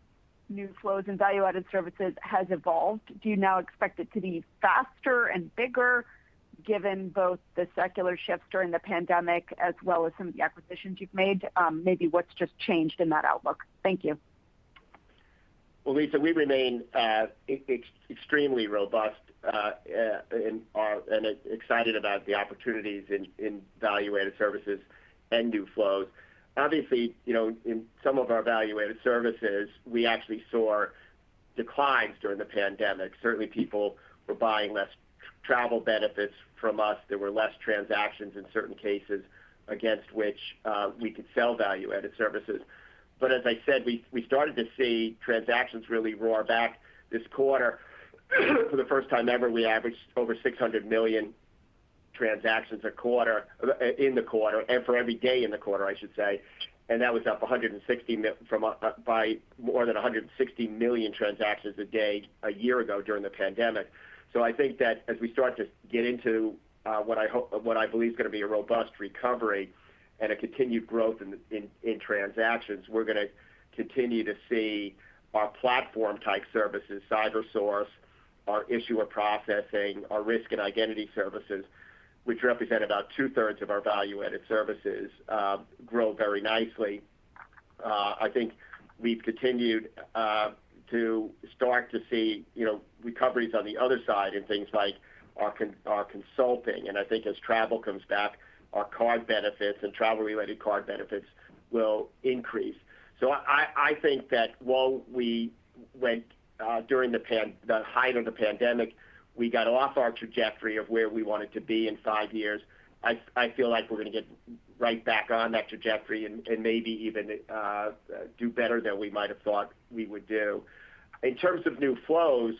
new flows and value-added services has evolved? Do you now expect it to be faster and bigger, given both the secular shifts during the pandemic as well as some of the acquisitions you've made? Maybe what's just changed in that outlook? Thank you. Well, Lisa, we remain extremely robust and excited about the opportunities in value-added services and new flows. Obviously, in some of our value-added services, we actually saw declines during the pandemic. Certainly, people were buying less travel benefits from us. There were less transactions in certain cases against which we could sell value-added services. But as I said, we started to see transactions really roar back this quarter. For the first time ever, we averaged over 600 million transactions in the quarter, and for every day in the quarter, I should say. And that was up by more than 160 million transactions a day a year ago during the pandemic. So I think that as we start to get into what I believe is going to be a robust recovery and a continued growth in transactions, we're going to continue to see our platform type services, CyberSource our issuer processing, our risk and identity services, which represent about 2/3 of our value-added services, grow very nicely. I think we've continued to start to see, recoveries on the other side in things like our consulting. And I think as travel comes back, our card benefits and travel-related card benefits will increase. So I think that while we went during the height of the pandemic, we got off our trajectory of where we wanted to be in 5 years. I feel like we're going to get right back on that trajectory and maybe even do better than we might have thought we would do. In terms of new flows,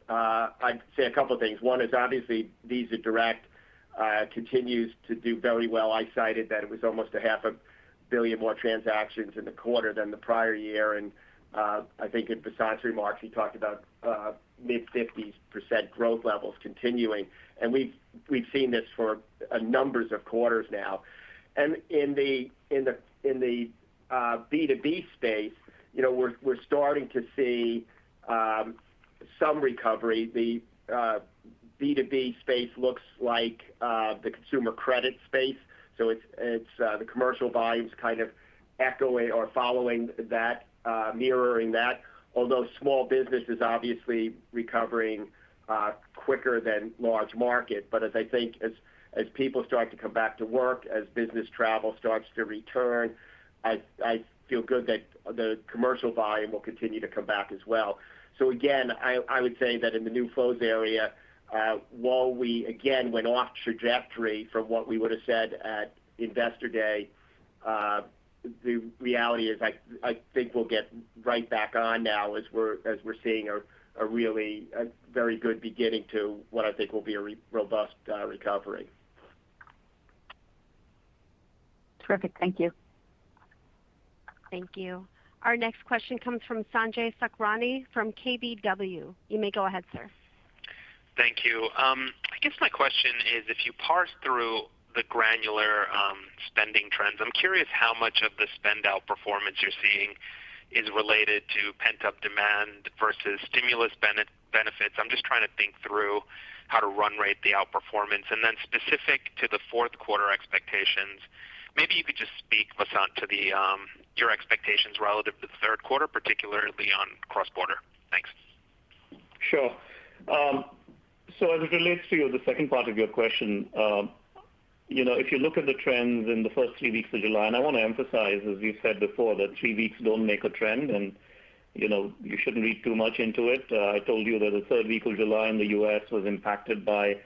I'd say a couple of things. One is obviously Visa Direct continues to do very well. I cited that it was almost 500 million more transactions in the quarter than the prior year, and I think in Vasant's remarks he talked about mid-50% growth levels continuing, and we've seen this for numbers of quarters now. And in the B2B space, we're starting to see some recovery. The B2B space looks like the consumer credit space, so it's the commercial volumes kind of echoing or following that, mirroring that. Although small business is obviously recovering quicker than large market, but as I think as people start to come back to work, as business travel starts to return, I feel good that the commercial volume will continue to come back as well. So again, I would say that in the new flows area, while we again went off trajectory from what we would have said at Investor Day, the reality is I think we'll get right back on now as we're seeing a really very good beginning to what I think will be a robust recovery. Terrific. Thank you. Thank you. Our next question comes from Sanjay Sakhrani from KBW. You may go ahead, sir. Thank you. I guess my question is, if you parse through the granular spending trends, I'm curious how much of the spend outperformance you're seeing is related to pent-up demand versus stimulus benefits. I'm just trying to think through how to run rate the outperformance. And then specific to the fourth quarter expectations, maybe you could just speak, Vasant, to the your expectations relative to the third quarter, particularly on cross-border. Thanks. Sure. So as it relates to the second part of your question, if you look at the trends in the first 3 weeks of July, and I want to emphasize, as we've said before, that 3 weeks don't make a trend, and you shouldn't read too much into it. I told you that the third week of July in the U.S. was impacted by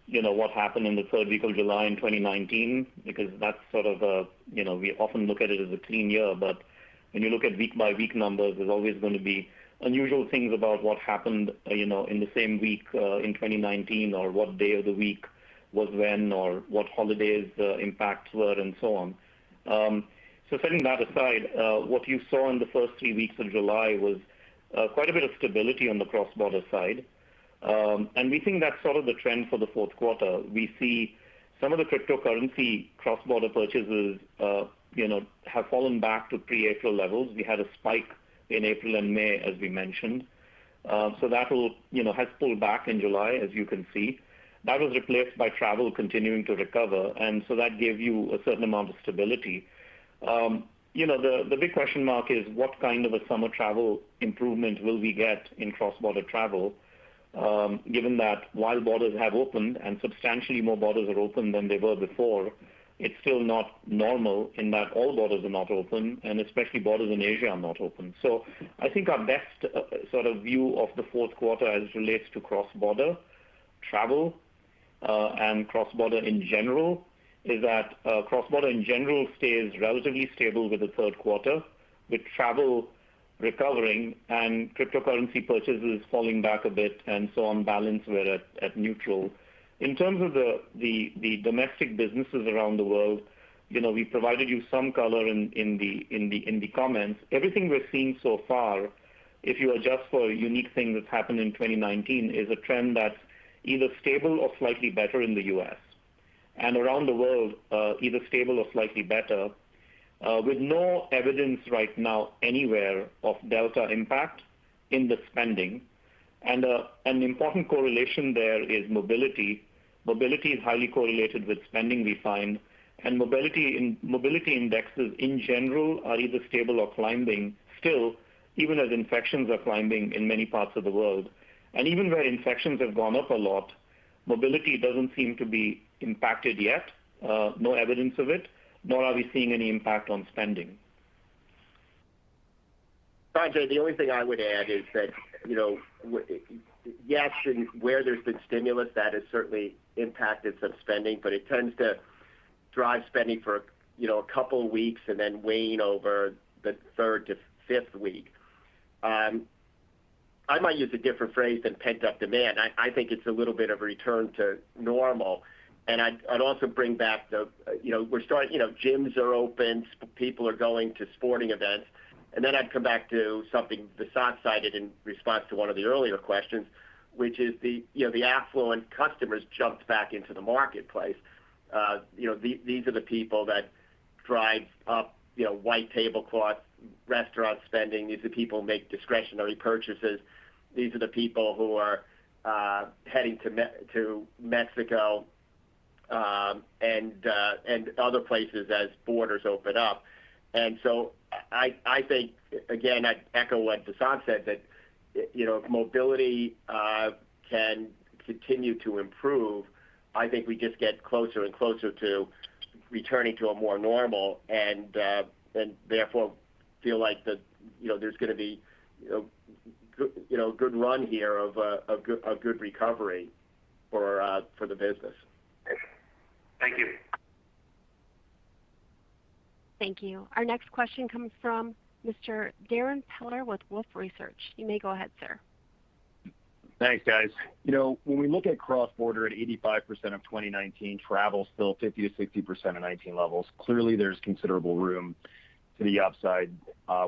what happened in the third week of July in 2019, because that's sort of we often look at it as a clean year, but when you look at week by week numbers, there's always going to be unusual things about what happened, in the same week in 2019, or what day of the week was when, or what holidays impacts were, and so on. So setting that aside, what you saw in the first 3 weeks of July was quite a bit of stability on the cross-border side. And we think that's sort of the trend for the fourth quarter. We see some of the cryptocurrency cross-border purchases, have fallen back to pre-April levels. We had a spike in April and May, as we mentioned. So that has pulled back in July, as you can see. That was replaced by travel continuing to recover, and so that gave you a certain amount of stability. The big question mark is what kind of a summer travel improvement will we get in cross-border travel, given that while borders have opened and substantially more borders are open than they were before, it's still not normal in that all borders are not open, and especially borders in Asia are not open. So I think our best sort of view of the fourth quarter as it relates to cross-border travel and cross-border in general is that cross-border in general stays relatively stable with the third quarter, with travel recovering and cryptocurrency purchases falling back a bit, and so on balance we're at neutral. In terms of the domestic businesses around the world, we provided you some color in the comments. Everything we're seeing so far, if you adjust for unique things that's happened in 2019, is a trend that's either stable or slightly better in the U.S. and around the world, either stable or slightly better, with no evidence right now anywhere of Delta impact in the spending. And an important correlation there is mobility. Mobility is highly correlated with spending, we find, and mobility indexes in general are either stable or climbing still, even as infections are climbing in many parts of the world. And even where infections have gone up a lot, mobility doesn't seem to be impacted yet, no evidence of it, nor are we seeing any impact on spending. Sanjay, the only thing I would add is that, yes, and where there's been stimulus, that has certainly impacted some spending, but it tends to drive spending for, a couple of weeks and then wane over the third to fifth week. I might use a different phrase than pent-up demand. I think it's a little bit of a return to normal. And I'd also bring back we're starting, gyms are open, people are going to sporting events. And then I'd come back to something Vasant cited in response to one of the earlier questions, which is the affluent customers jumped back into the marketplace. These are the people that drive up, white tablecloth restaurant spending. These are the people who make discretionary purchases. These are the people who are heading to Mexico and other places as borders open up. And so I think, again, I'd echo what Vasant said, that if mobility can continue to improve, I think we just get closer and closer to returning to a more normal, and therefore feel like there's going to be a good run here of a good recovery for the business. Thank you. Thank you. Our next question comes from Mr. Darrin Peller with Wolfe Research. You may go ahead, sir. Thanks, guys. When we look at cross-border at 85% of 2019, travel still 50 to 60% of 19 levels. Clearly, there's considerable room to the upside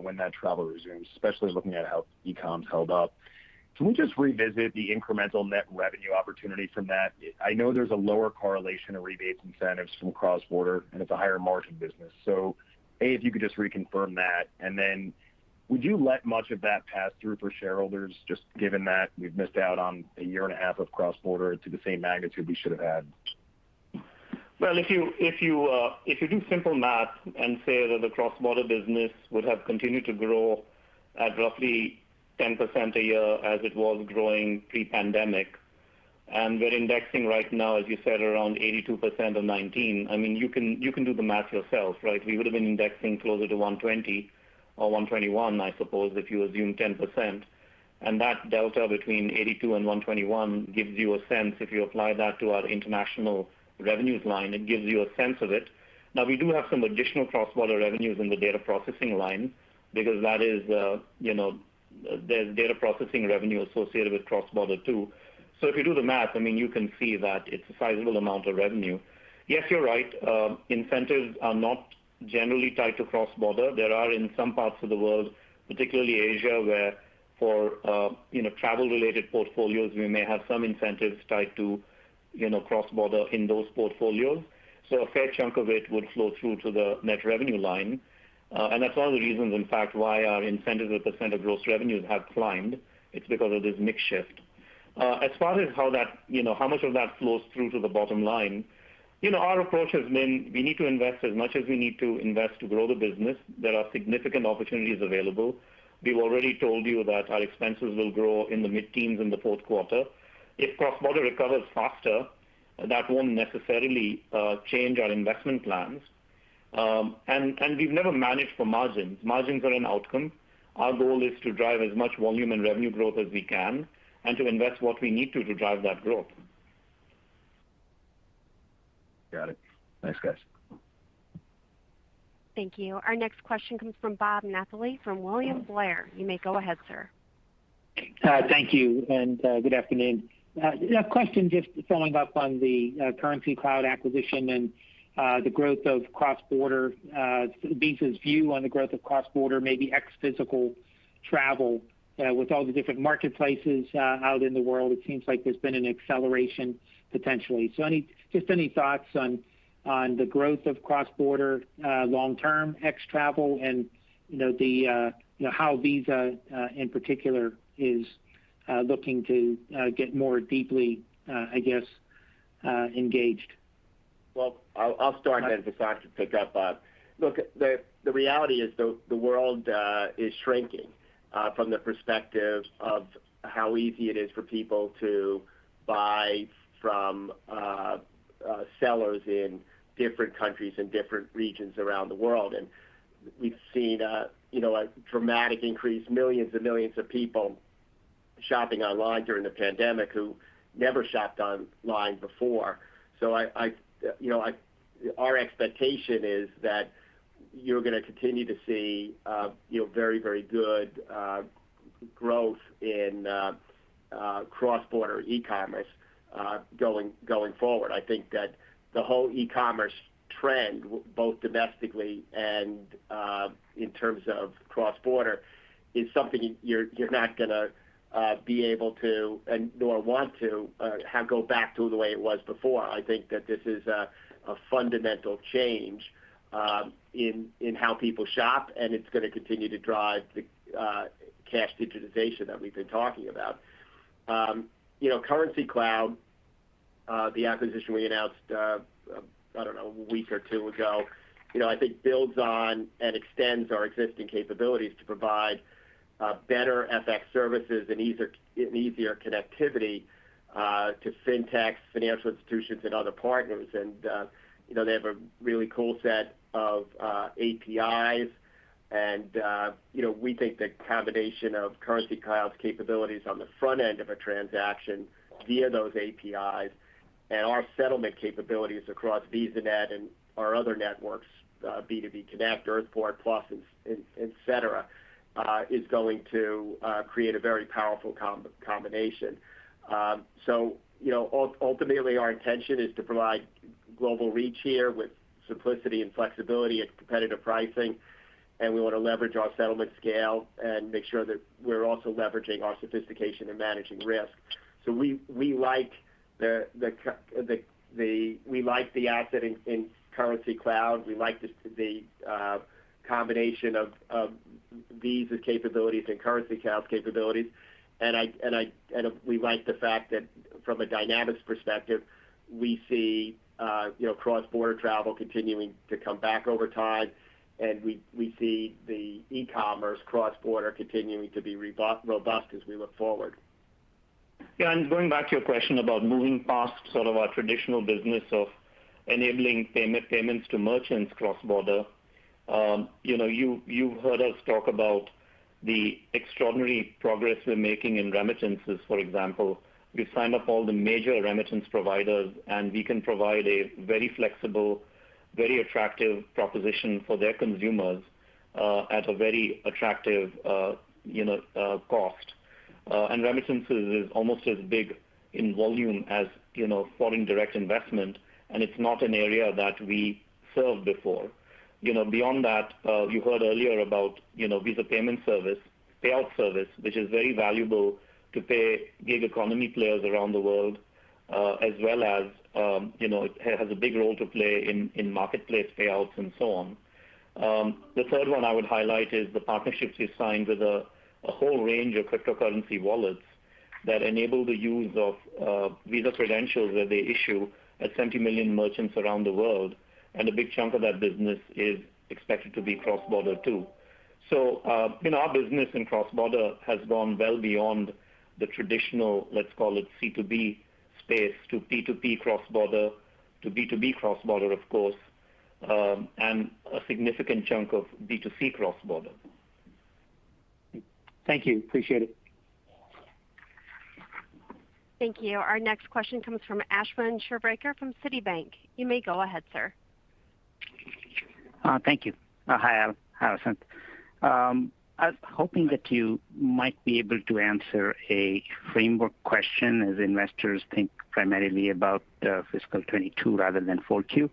when that travel resumes, especially looking at how e-com's held up. Can we just revisit the incremental net revenue opportunity from that? I know there's a lower correlation of rebates incentives from cross-border, and it's a higher margin business. So, if you could just reconfirm that, and then would you let much of that pass through for shareholders, just given that we've missed out on a year and a half of cross-border to the same magnitude we should have had? Well, if you do simple math and say that the cross-border business would have continued to grow at roughly 10% a year as it was growing pre-pandemic, and we're indexing right now, as you said, around 82% of 19. I mean, you can do the math yourself, right? We would have been indexing closer to 120 or 121, I suppose, if you assume 10%. And that delta between 82 and 121 gives you a sense, if you apply that to our international revenues line, it gives you a sense of it. Now, we do have some additional cross-border revenues in the data processing line, because that is, there's data processing revenue associated with cross-border too. So if you do the math, I mean, you can see that it's a sizable amount of revenue. Yes, you're right. Incentives are not generally tied to cross-border. There are in some parts of the world, particularly Asia, where for travel-related portfolios, we may have some incentives tied to cross-border in those portfolios. So a fair chunk of it would flow through to the net revenue line. And that's one of the reasons, in fact, why our incentives as a percent of gross revenues have climbed. It's because of this mix shift. As far as how much of that flows through to the bottom line, our approach has been we need to invest as much as we need to invest to grow the business. There are significant opportunities available. We've already told you that our expenses will grow in the mid-teens in the fourth quarter. If cross-border recovers faster, that won't necessarily change our investment plans. And we've never managed for margins. Margins are an outcome. Our goal is to drive as much volume and revenue growth as we can and to invest what we need to drive that growth. Got it. Thanks, guys. Thank you. Our next question comes from Bob Napoli from William Blair. You may go ahead, sir. Thank you, and good afternoon. A question just following up on the Currency Cloud acquisition and the growth of cross-border, Visa's view on the growth of cross-border, maybe ex-physical travel. With all the different marketplaces out in the world, it seems like there's been an acceleration potentially. So any thoughts on the growth of cross-border long-term ex-travel, and how Visa in particular is looking to get more deeply, engaged? Well, I'll start and then Vasant can pick up. Look, the reality is the world is shrinking from the perspective of how easy it is for people to buy from sellers in different countries and different regions around the world. And we've seen a dramatic increase, millions and millions of people shopping online during the pandemic who never shopped online before. So our expectation is that you're going to continue to see very, very good growth in cross-border e-commerce going forward. I think that the whole e-commerce trend, both domestically and in terms of cross-border, is something you're not going to be able to and nor want to go back to the way it was before. I think that this is a fundamental change in how people shop, and it's going to continue to drive the cash digitization that we've been talking about. Currency Cloud, the acquisition we announced, a week or two ago, I think builds on and extends our existing capabilities to provide better FX services and easier connectivity to fintechs, financial institutions, and other partners. And they have a really cool set of APIs, and we think the combination of Currency Cloud's capabilities on the front end of a transaction via those APIs and our settlement capabilities across VisaNet and our other networks, B2B Connect, Earthport Plus, and et cetera, is going to create a very powerful combination. Ultimately our intention is to provide global reach here with simplicity and flexibility at competitive pricing, and we want to leverage our settlement scale and make sure that we're also leveraging our sophistication in managing risk. So we like the asset in Currency Cloud. We like the combination of Visa's capabilities and Currency Cloud's capabilities, and we like the fact that from a dynamics perspective, we see cross-border travel continuing to come back over time, and we see the e-commerce cross-border continuing to be robust as we look forward. Yeah, and going back to your question about moving past sort of our traditional business of enabling payments to merchants cross-border, you've heard us talk about the extraordinary progress we're making in remittances, for example. We've signed up all the major remittance providers, and we can provide a very flexible, very attractive proposition for their consumers at a very attractive cost. And remittances is almost as big in volume as foreign direct investment, and it's not an area that we served before. Beyond that, you heard earlier about Visa Payment Service, payout service, which is very valuable to pay gig economy players around the world, as well as it has a big role to play in marketplace payouts and so on. The third one I would highlight is the partnerships we signed with a whole range of cryptocurrency wallets that enable the use of Visa credentials that they issue at 70 million merchants around the world, and a big chunk of that business is expected to be cross-border too. So, our business in cross-border has gone well beyond the traditional, let's call it C2B space, to P2P cross-border, to B2B cross-border, of course, and a significant chunk of B2C cross-border. Thank you. Appreciate it. Thank you. Our next question comes from Ashwin Shirvaikar from Citibank. You may go ahead, sir. Thank you. Hi, Al. Hi, Vasant. I was hoping that you might be able to answer a framework question as investors think primarily about fiscal 22 rather than 4Q.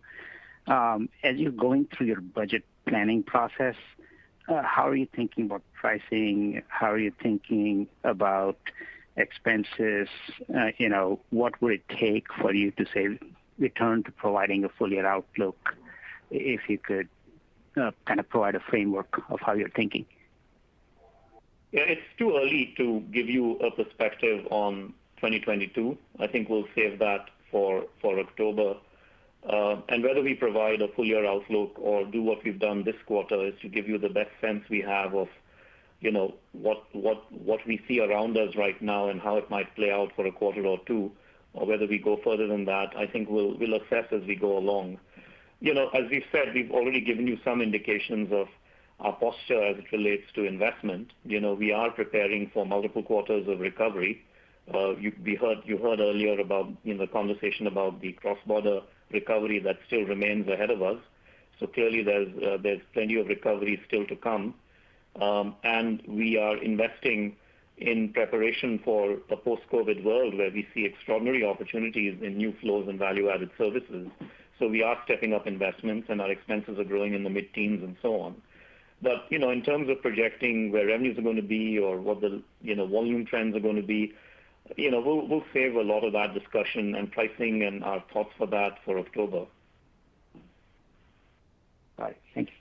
As you're going through your budget planning process, how are you thinking about pricing? How are you thinking about expenses? What would it take for you to say return to providing a full year outlook? If you could kind of provide a framework of how you're thinking. Yeah, it's too early to give you a perspective on 2022. I think we'll save that for October. And whether we provide a full year outlook or do what we've done this quarter is to give you the best sense we have of, what we see around us right now and how it might play out for a quarter or two, or whether we go further than that. I think we'll assess as we go along. As we've said, we've already given you some indications of our posture as it relates to investment. We are preparing for multiple quarters of recovery. You heard earlier about the conversation about the cross-border recovery that still remains ahead of us. So clearly there's plenty of recovery still to come. And we are investing in preparation for a post-COVID world where we see extraordinary opportunities in new flows and value-added services. So we are stepping up investments and our expenses are growing in the mid-teens and so on. But, in terms of projecting where revenues are going to be or what the, volume trends are going to be, we'll save a lot of that discussion and pricing and our thoughts for that for October. All right. Thank you.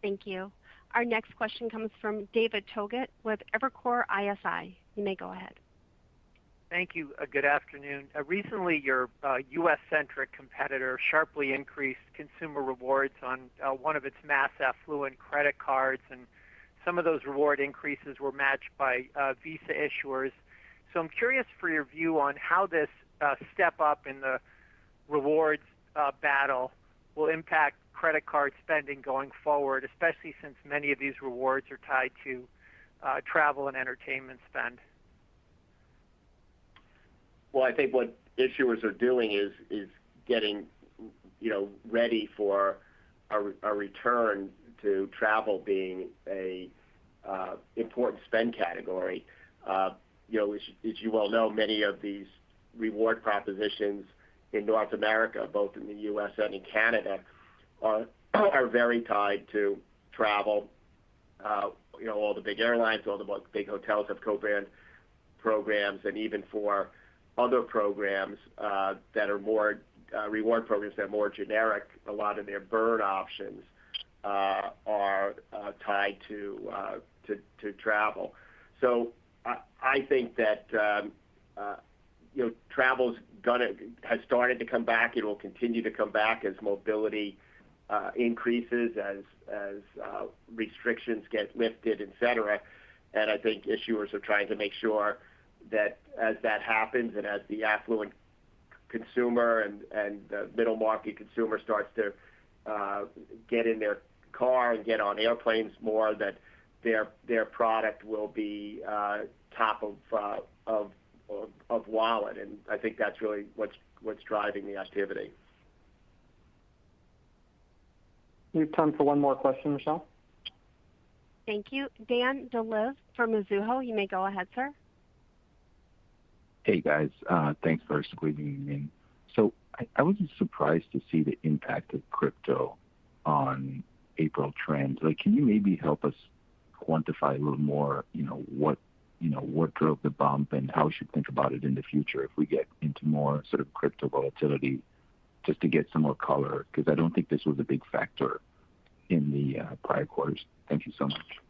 Thank you. Our next question comes from David Togut with Evercore ISI. You may go ahead. Thank you. Good afternoon. Recently, your U.S.-centric competitor sharply increased consumer rewards on one of its mass affluent credit cards, and some of those reward increases were matched by Visa issuers. So I'm curious for your view on how this step up in the rewards battle will impact credit card spending going forward, especially since many of these rewards are tied to travel and entertainment spend. Well, I think what issuers are doing is getting, ready for a return to travel being a important spend category. As you well know, many of these reward propositions in North America, both in the U.S. and in Canada, are very tied to travel. All the big airlines, all the big hotels have co-brand programs, and even for other programs that are more reward programs that are more generic, a lot of their burn options are tied to travel. So I think that travel's has started to come back. It will continue to come back as mobility increases, as restrictions get lifted, et cetera. And I think issuers are trying to make sure that as that happens and as the affluent consumer and the middle market consumer starts to get in their car and get on airplanes more, that their product will be top of wallet, and I think that's really what's driving the activity. We have time for one more question, Michelle. Thank you. Dan Dolev from Mizuho. You may go ahead, sir. Hey, guys. Thanks for squeezing me in. So I was surprised to see the impact of crypto on April trends. Can you maybe help us quantify a little more, what drove the bump and how we should think about it in the future if we get into more sort of crypto volatility, just to get some more color, because I don't think this was a big factor in the prior quarters. Thank you so much.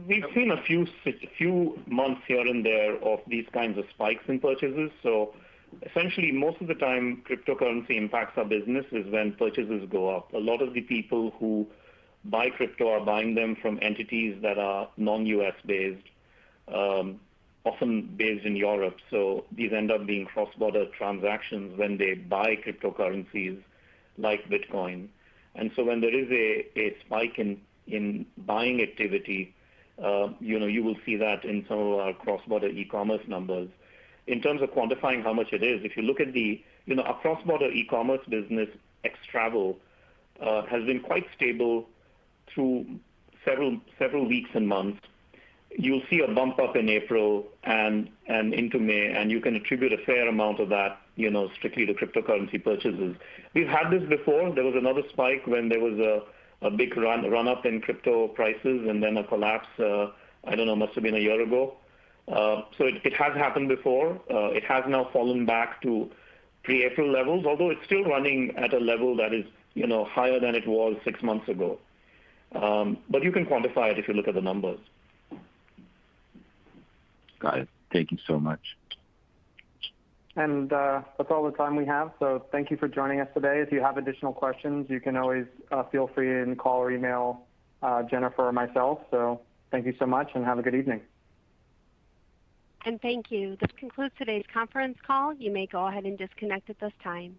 We've seen a few months here and there of these kinds of spikes in purchases. So essentially, most of the time, cryptocurrency impacts our business is when purchases go up. A lot of the people who buy crypto are buying them from entities that are non-US based, often based in Europe. So these end up being cross-border transactions when they buy cryptocurrencies like Bitcoin. And so when there is a spike in buying activity, you will see that in some of our cross-border e-commerce numbers. In terms of quantifying how much it is, if you look at our cross-border e-commerce business, ex-travel, has been quite stable through several weeks and months. You'll see a bump up in April and into May, and you can attribute a fair amount of that, strictly to cryptocurrency purchases. We've had this before. There was another spike when there was a big run up in crypto prices and then a collapse, must have been a year ago. So it has happened before. It has now fallen back to pre-April levels, although it's still running at a level that is, higher than it was 6 months ago. But you can quantify it if you look at the numbers. Got it. Thank you so much. And that's all the time we have. So thank you for joining us today. If you have additional questions, you can always feel free to call or email Jennifer or myself. So thank you so much and have a good evening. And thank you. This concludes today's conference call. You may go ahead and disconnect at this time.